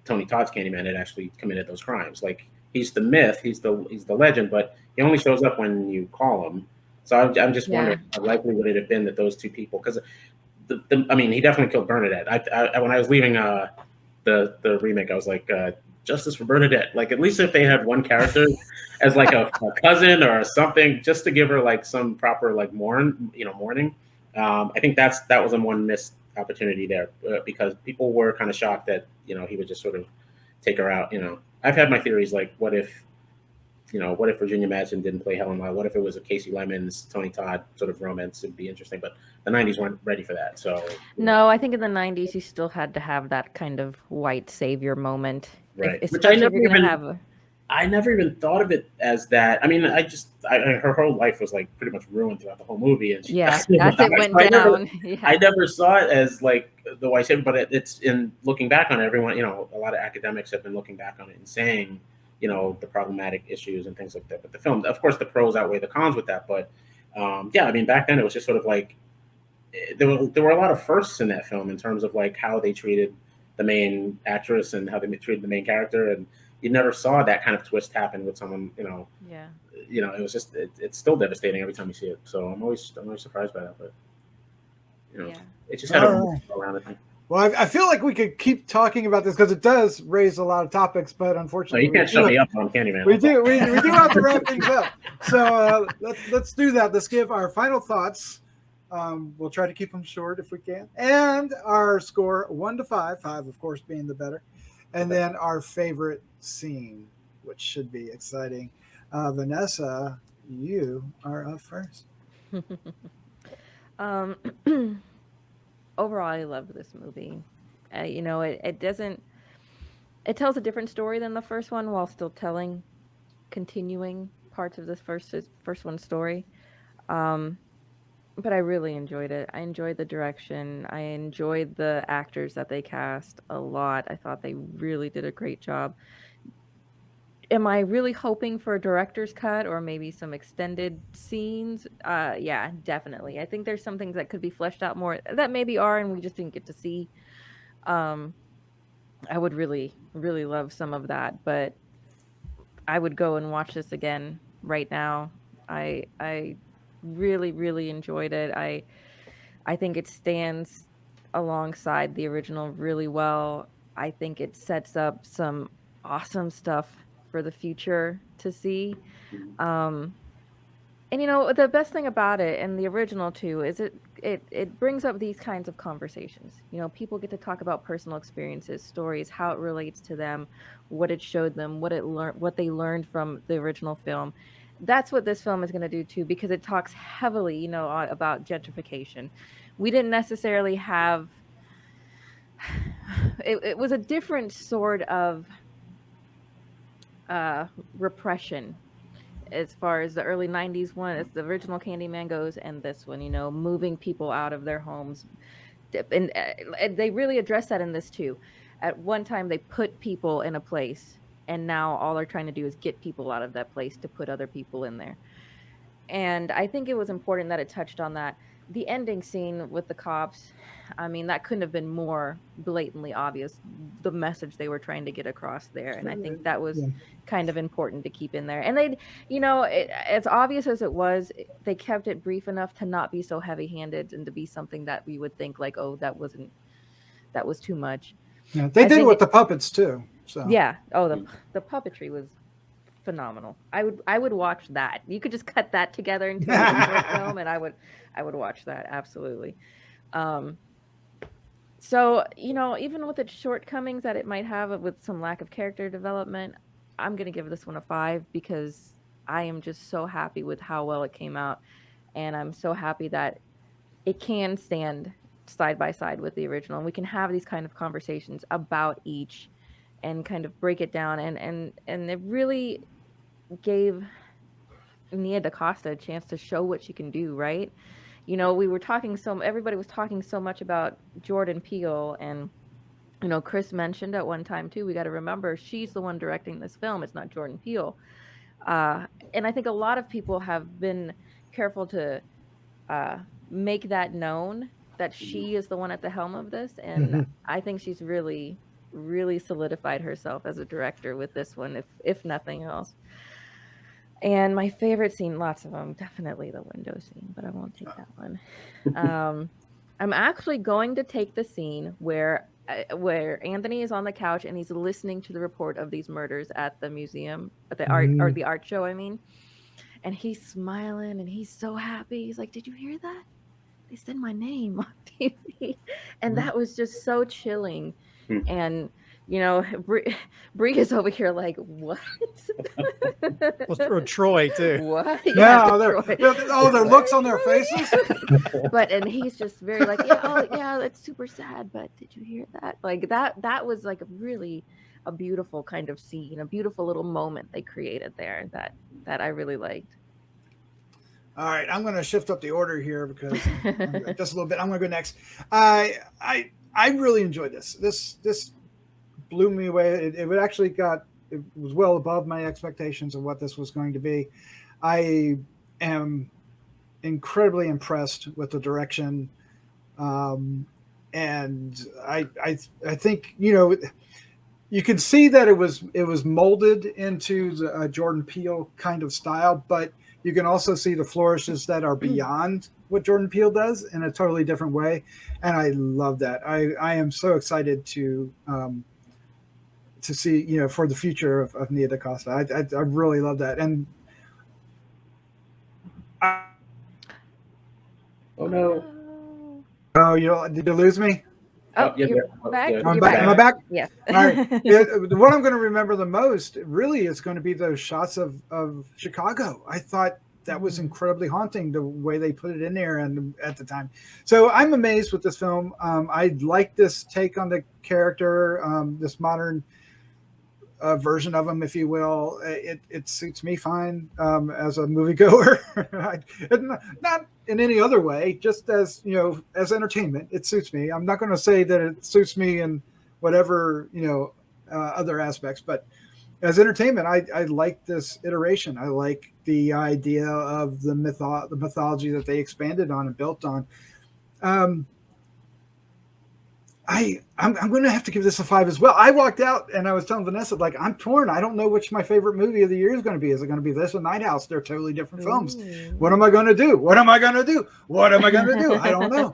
Tony Todd's Candyman that actually committed those crimes. Like, he's the myth, he's the legend, but he only shows up when you call him. So I'm just wondering, how likely would it have been that those two people? Because I mean, he definitely killed Bernadette. I when I was leaving the remake, I was like, justice for Bernadette. Like, at least if they had one character as like a cousin or something, just to give her like some proper like mourning. I think that was a one missed opportunity there, because people were kind of shocked that he would just sort of take her out. I've had my theories, like what if Virginia Madsen didn't play Helen Lyle? What if it was a Casey Lemons, Tony Todd sort of romance? It'd be interesting, but the 90s weren't ready for that. So no, I think in the 90s you still had to have that kind of white savior moment, right? Which I never even thought of it as that. I mean, her whole life was like pretty much ruined throughout the whole movie, and as it went down. I never saw it as like the white savior, but it's in looking back on it, everyone, a lot of academics have been looking back on it and saying, the problematic issues and things like that. But the film, of course, the pros outweigh the cons with that. But I mean, back then it was just sort of like there were a lot of firsts in that film in terms of like how they treated the main actress and how they treated the main character, and you never saw that kind of twist happen with someone. It was just it's still devastating every time you see it. So I'm always surprised by that. But it just had a around it. Well, I feel like we could keep talking about this because it does raise a lot of topics, but unfortunately, you can't shut me up on Candyman. We do have to wrap things up. So let's do that. Let's give our final thoughts. We'll try to keep them short if we can, and our score 1 to 5, 5 of course being the better, and then our favorite scene, which should be exciting. Vanessa, you are up first. Overall, I love this movie. It tells a different story than the first one while still continuing parts of this first one's story. But I really enjoyed it. I enjoyed the direction. I enjoyed the actors that they cast a lot. I thought they really did a great job. Am I really hoping for a director's cut or maybe some extended scenes? Yeah, definitely. I think there's some things that could be fleshed out more that maybe are and we just didn't get to see. I would really, really love some of that, but I would go and watch this again right now. I really, really enjoyed it. I think it stands alongside the original really well. I think it sets up some awesome stuff for the future to see. And the best thing about it and the original too is it brings up these kinds of conversations. People get to talk about personal experiences, stories, how it relates to them, what it showed them, what they learned from the original film. That's what this film is going to do too, because it talks heavily, about gentrification. We didn't necessarily have it was a different sort of repression as far as the early 90s one, as the original Candyman goes, and this one, moving people out of their homes. And they really address that in this too. At one time, they put people in a place, and now all they're trying to do is get people out of that place to put other people in there. And I think it was important that it touched on that. The ending scene with the cops, I mean, that couldn't have been more blatantly obvious, the message they were trying to get across there. And I think that was kind of important to keep in there. And they, as obvious as it was, they kept it brief enough to not be so heavy-handed and to be something that we would think like, oh, that was too much. Yeah, they did it with the puppets too. So yeah. Oh, the puppetry was phenomenal. I would watch that. You could just cut that together into a short film, and I would watch that absolutely. So even with its shortcomings that it might have with some lack of character development, I'm gonna give this one a 5 because I am just so happy with how well it came out, and I'm so happy that it can stand side by side with the original, and we can have these kind of conversations about each and kind of break it down, and it really gave Nia DaCosta a chance to show what she can do, right? We were talking everybody was talking so much about Jordan Peele, and Chris mentioned at one time too, we got to remember she's the one directing this film, it's not Jordan Peele. And I think a lot of people have been careful to make that known that she is the one at the helm of this, and I think she's really, really solidified herself as a director with this one, if nothing else. And my favorite scene, lots of them, definitely the window scene, but I won't take that one. I'm actually going to take the scene where where Anthony is on the couch and he's listening to the report of these murders at the museum, at the art Mm-hmm. or the art show, I mean. And he's smiling and he's so happy. He's like, "Did you hear that? They said my name on TV." And that was just so chilling. Hmm. And you know, Bree is over here like, "What?" Or Troy too. What? Yeah, Troy. their looks on their faces. And he's just very like, "Yeah, oh yeah, that's super sad, but did you hear that?" Like that was like a beautiful kind of scene, a beautiful little moment they created there that I really liked. All right, I'm going to shift up the order here because just a little bit. I'm going to go next. I really enjoyed this. This blew me away. It was well above my expectations of what this was going to be. I am incredibly impressed with the direction, and I think you can see that it was molded into the Jordan Peele kind of style, but you can also see the flourishes that are beyond what Jordan Peele does in a totally different way, and I love that. I am so excited to see for the future of Nia DaCosta. I really love that, and Oh no! did you lose me? Oh, yeah, you're back. yeah. I'm You're back. Am I back? Yes. All right. What I'm going to remember the most really is going to be those shots of Chicago. I thought that was incredibly haunting, the way they put it in there and at the time. So I'm amazed with this film. I like this take on the character, this modern version of him, if you will. It suits me fine as a moviegoer. Not in any other way, just as as entertainment. It suits me. I'm not going to say that it suits me in whatever other aspects, but as entertainment, I like this iteration. I like the idea of the mythology that they expanded on and built on. I'm going to have to give this a 5 as well. I walked out and I was telling Vanessa, like, I'm torn. I don't know which my favorite movie of the year is going to be. Is it going to be this or Night House? They're totally different films. What am I going to do? What am I going to do? What am I going to do? I don't know.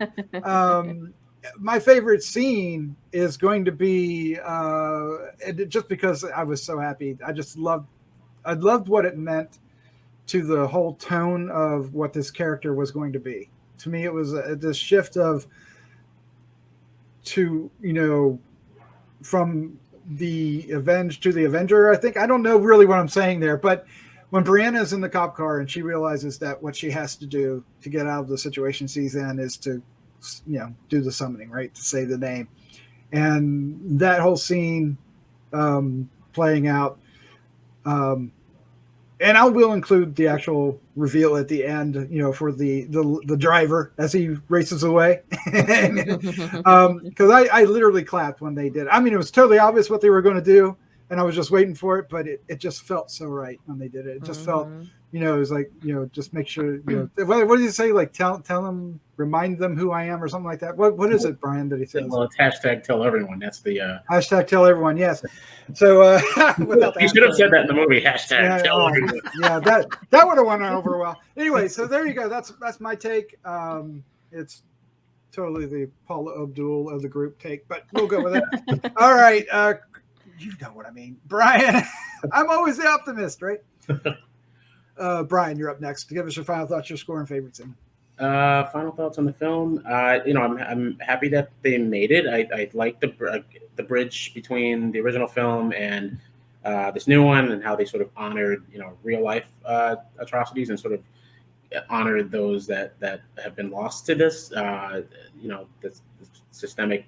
My favorite scene is going to be just because I was so happy. I loved what it meant to the whole tone of what this character was going to be. To me, it was this shift from the Avenged to the Avenger. I think, I don't know really what I'm saying there, but when Brianna's in the cop car and she realizes that what she has to do to get out of the situation she's in is to do the summoning, right, to say the name, and that whole scene playing out, and I will include the actual reveal at the end, for the driver as he races away. Because I literally clapped when they did. I mean, it was totally obvious what they were going to do, and I was just waiting for it, but it just felt so right when they did it. It just felt, it was like, just make sure, what did you say? Like, tell them, remind them who I am or something like that. What is it, Brian, that he says? Well, it's hashtag tell everyone. That's the hashtag tell everyone. Yes. So you should have said that in the movie. Hashtag tell everyone. Yeah, that would have went over well. Anyway, so there you go. That's my take. It's totally the Paula Abdul of the group take, but we'll go with it. All right. You know what I mean, Brian. I'm always the optimist, right? Brian, you're up next to give us your final thoughts, your score, and favorites. Final thoughts on the film. I'm happy that they made it. I like the bridge between the original film and this new one, and how they sort of honored real life atrocities and sort of honored those that have been lost to this the systemic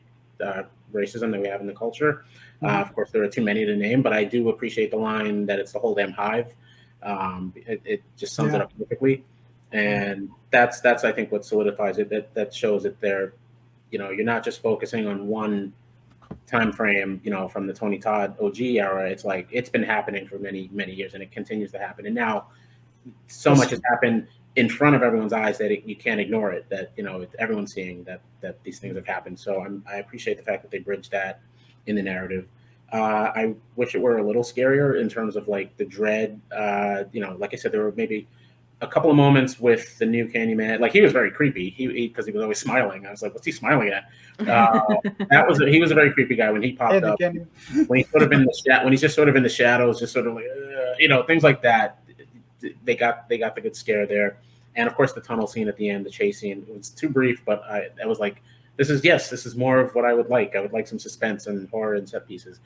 racism that we have in the culture. Of course, there are too many to name, but I do appreciate the line that it's the whole damn hive. It just sums it up perfectly, and that's I think what solidifies it. That shows that they're, you're not just focusing on one time frame, from the Tony Todd OG era. It's like it's been happening for many years, and it continues to happen. And now so much has happened in front of everyone's eyes that you can't ignore it. That everyone's seeing that these things have happened. So I appreciate the fact that they bridged that in the narrative. I wish it were a little scarier in terms of like the dread. Like I said, there were maybe a couple of moments with the new Candyman. Like he was very creepy. He because he was always smiling. I was like, what's he smiling at? He was a very creepy guy when he popped up. When he's sort of in the when he's just sort of in the shadows, just sort of like things like that. They got the good scare there, and of course the tunnel scene at the end, the chase scene. It was too brief, but I was like, this is more of what I would like. I would like some suspense and horror and set pieces.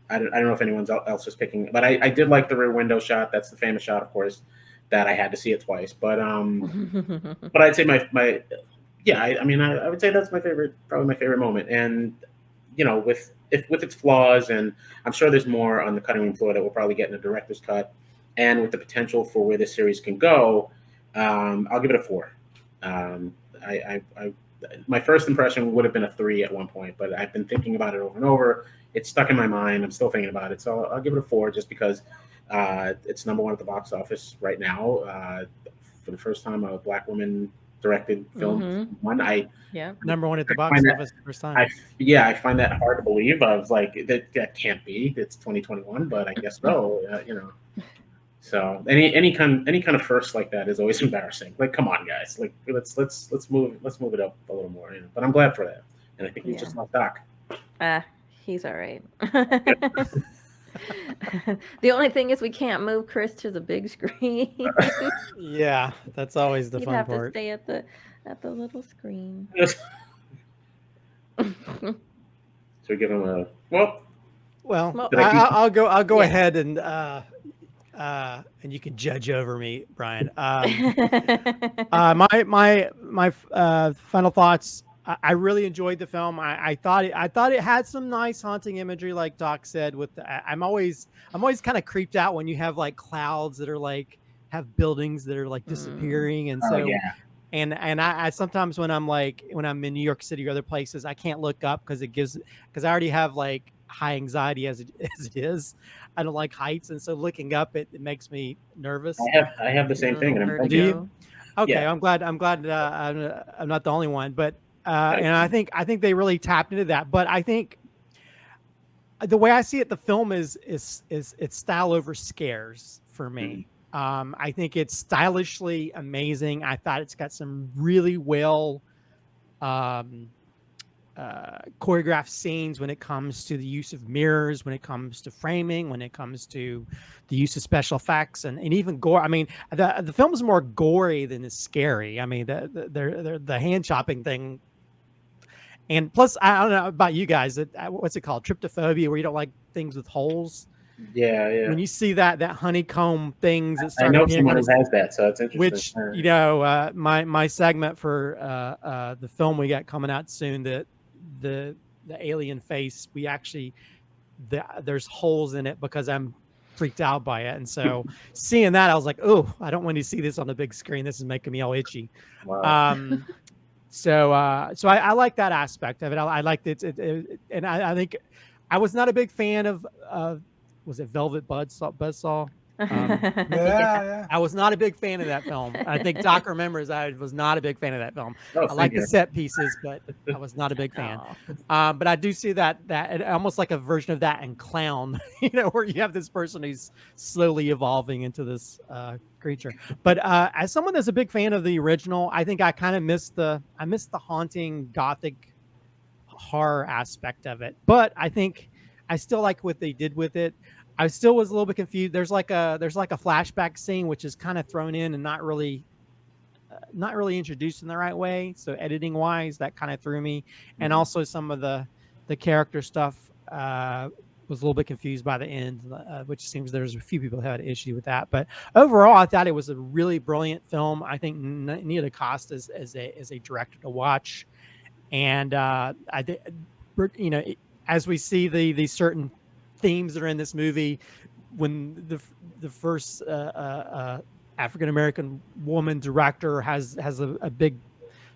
I don't know if anyone else was picking, but I did like the rear window shot. That's the famous shot, of course, that I had to see it twice. But I'd say I would say that's probably my favorite moment. And with its flaws, and I'm sure there's more on the cutting room floor that we'll probably get in the director's cut, and with the potential for where this series can go, I'll give it a 4. My first impression would have been a 3 at one point, but I've been thinking about it over and over. It's stuck in my mind. I'm still thinking about it, so I'll give it a 4 just because it's number 1 at the box office right now. For the first time, a Black woman directed film. Number 1 at the box office the first time. I find that hard to believe. I was like, that can't be. It's 2021, but I guess so. So any kind of first like that is always embarrassing. Like, come on, guys. Like, let's move it up a little more. But I'm glad for that, and I think he's just lost Doc. He's all right. The only thing is we can't move Chris to the big screen. Yeah, that's always the fun part. He'd have to stay at the little screen. So we give him a well. I'll go ahead and you can judge over me, Brian. My final thoughts. I really enjoyed the film. I thought it had some nice haunting imagery, like Doc said. I'm always kind of creeped out when you have like clouds that are like have buildings that are like disappearing, and so and I sometimes when I'm in New York City or other places, I can't look up because I already have like high anxiety as it is. I don't like heights, and so looking up it makes me nervous. I have the same thing. And do you? Okay, yeah. I'm glad I'm not the only one, but. And I think they really tapped into that. But I think the way I see it, the film is it's style over scares for me. I think it's stylishly amazing. I thought it's got some really well choreographed scenes when it comes to the use of mirrors, when it comes to framing, when it comes to the use of special effects, and even gore. I mean, the film is more gory than it's scary. I mean, the hand chopping thing. And plus, I don't know about you guys. What's it called? Tryptophobia, where you don't like things with holes. Yeah. When you see that honeycomb things that start. I know someone who has that, so it's interesting. Which my segment for the film we got coming out soon, the alien face. We actually there's holes in it because I'm freaked out by it, and so seeing that, I was like, oh, I don't want to see this on the big screen. This is making me all itchy. Wow. So I like that aspect of it. I liked it, and I think I was not a big fan of was it Velvet Buzzsaw? Yeah. I was not a big fan of that film. I think Doc remembers I was not a big fan of that film. I like the set pieces, but I was not a big fan. But I do see that almost like a version of that in Clown, where you have this person who's slowly evolving into this creature. But as someone that's a big fan of the original, I think I kind of missed the haunting gothic horror aspect of it. But I think I still like what they did with it. I still was a little bit confused. There's like a flashback scene which is kind of thrown in and not really introduced in the right way. So editing wise, that kind of threw me. And also some of the character stuff was a little bit confused by the end, which seems there's a few people who had an issue with that. But overall, I thought it was a really brilliant film. I think Nia DaCosta is a director to watch, and as we see the certain themes that are in this movie, when the first African American woman director has a big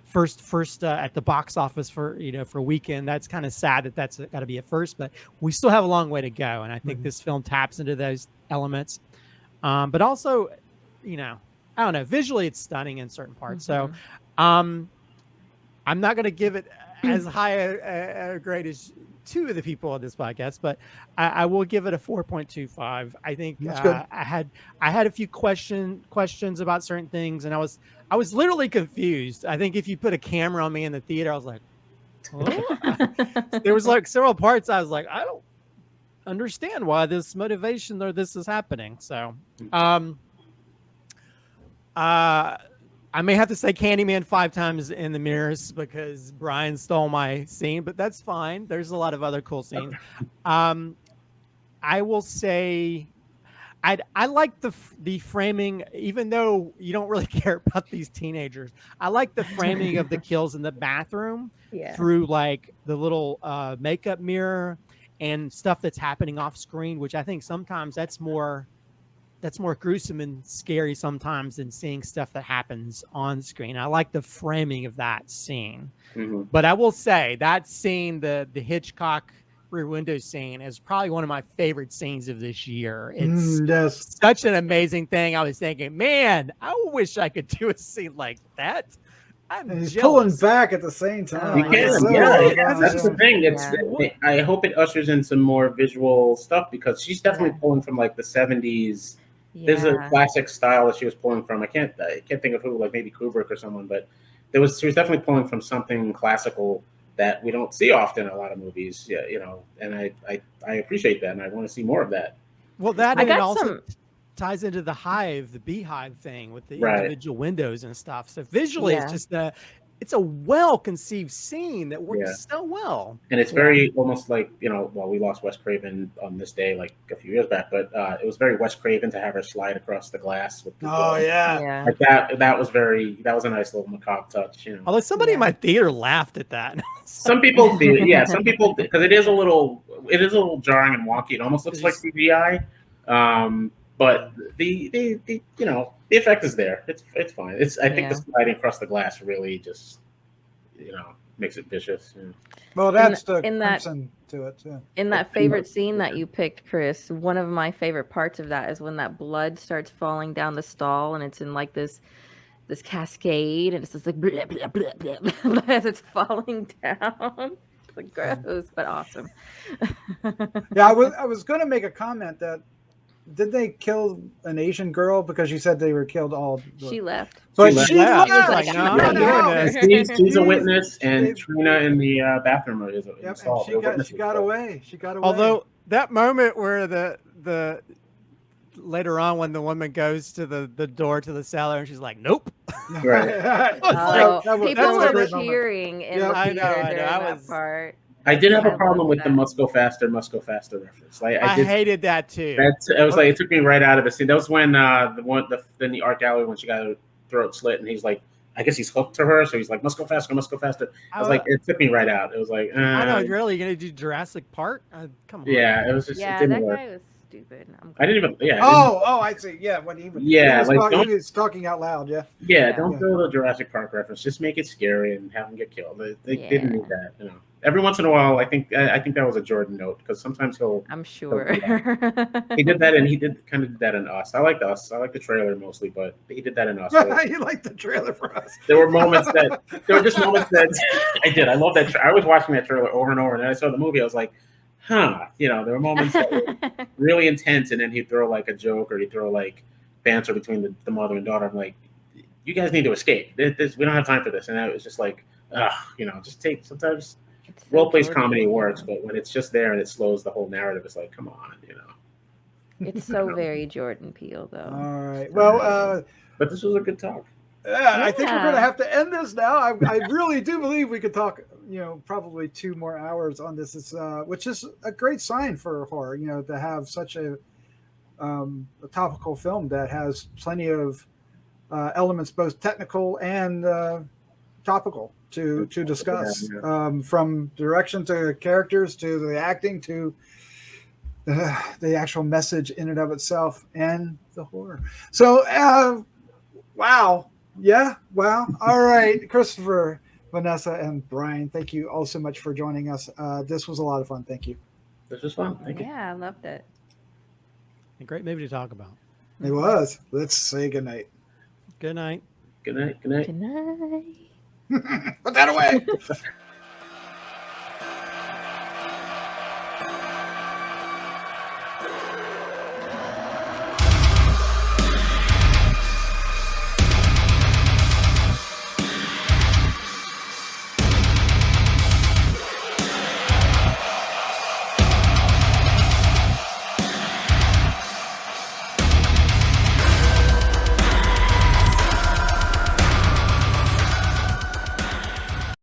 first at the box office for weekend, that's kind of sad that's got to be a first, but we still have a long way to go, and I think this film taps into those elements. But also, I don't know, visually it's stunning in certain parts. So I'm not going to give it as high a grade as two of the people on this podcast, but I will give it a 4.25. I think That's good. I had a few questions about certain things, and I was literally confused. I think if you put a camera on me in the theater, I was like, oh. There was like several parts I was like, I don't understand why this motivation or this is happening. So I may have to say Candyman 5 times in the mirrors because Brian stole my scene, but that's fine. There's a lot of other cool scenes. I will say I like the framing, even though you don't really care about these teenagers. I like the framing of the kills in the bathroom through like the little makeup mirror and stuff that's happening off screen, which I think sometimes that's more gruesome and scary sometimes than seeing stuff that happens on screen. I like the framing of that scene. Mm-hmm. But I will say that scene, the Hitchcock Rear Window scene, is probably one of my favorite scenes of this year. It's such an amazing thing. I was thinking, man, I wish I could do a scene like that. And he's pulling back at the same time. You can, that's the thing. I hope it ushers in some more visual stuff because she's definitely pulling from like the 70s. There's a classic style that she was pulling from. I can't think of who, like maybe Kubrick or someone, but she was definitely pulling from something classical that we don't see often in a lot of movies. Yeah, you know, and I appreciate that, and I want to see more of that. Well, that and it also ties into the beehive thing with the individual windows and stuff. So visually, it's just it's a well-conceived scene that works so well. And it's very almost like, you know, well, we lost Wes Craven on this day like a few years back, but it was very Wes Craven to have her slide across the glass with the like that was a nice little macabre touch, you know. Although somebody in my theater laughed at that. Some people did, some people did, because it is a little jarring and wonky. It almost looks like CGI. But the you know, the effect is there. It's fine. I think the sliding across the glass really just, you know, makes it vicious. Yeah. Well, that's the crimson to it too. In that favorite scene that you picked, Chris, one of my favorite parts of that is when that blood starts falling down the stall and it's in like this cascade and it's just like blah, blah, blah, blah, blah, as it's falling down. It's like gross, but awesome. I was going to make a comment that. Did they kill an Asian girl because you said they were killed all? She left. But she left. Like, she's a witness, and Trina in the bathroom is installed. She got away. Although that moment where the later on when the woman goes to the door to the cellar and she's like, nope. Right. People were cheering in the theater during that part. I did have a problem with the must go faster reference. Like, I hated that too. It was like it took me right out of the scene. That was when in the art gallery when she got her throat slit and he's like, I guess he's hooked to her, so he's like, must go faster. I was like, it took me right out. It was like, I know, really, you're gonna do Jurassic Park? Come on. Yeah, it was just that guy was stupid. I didn't even. Yeah. I see. Yeah, when he was talking out loud. Yeah. Don't do the Jurassic Park reference. Just make it scary and have him get killed. They didn't need that. You know. Every once in a while, I think that was a Jordan note because sometimes I'm sure. He did that, and he did that in Us. I liked Us. I like the trailer mostly, but he did that in Us. You like the trailer for Us? There were just moments that I did. I love that. I was watching that trailer over and over, and then I saw the movie. I was like, you know, there were moments that were really intense, and then he'd throw like a joke or he'd throw like banter between the mother and daughter. I'm like, you guys need to escape. We don't have time for this. And I was just like, you know, just take sometimes. Role-based comedy works, but when it's just there and it slows the whole narrative, it's like, come on, you know. It's so very Jordan Peele, though. All right. Well, but this was a good talk. I think we're going to have to end this now. I really do believe we could talk, you know, probably 2 more hours on this, which is a great sign for horror, you know, to have such a topical film that has plenty of elements, both technical and topical to discuss, from direction to characters to the acting to the actual message in and of itself and the horror. So, wow. Yeah. Wow. All right. Christopher, Vanessa, and Brian, thank you all so much for joining us. This was a lot of fun. Thank you. This was fun. Thank you. Yeah, I loved it. A great movie to talk about. It was. Let's say goodnight. Good night. Good night. Good night. Good night. Put that away.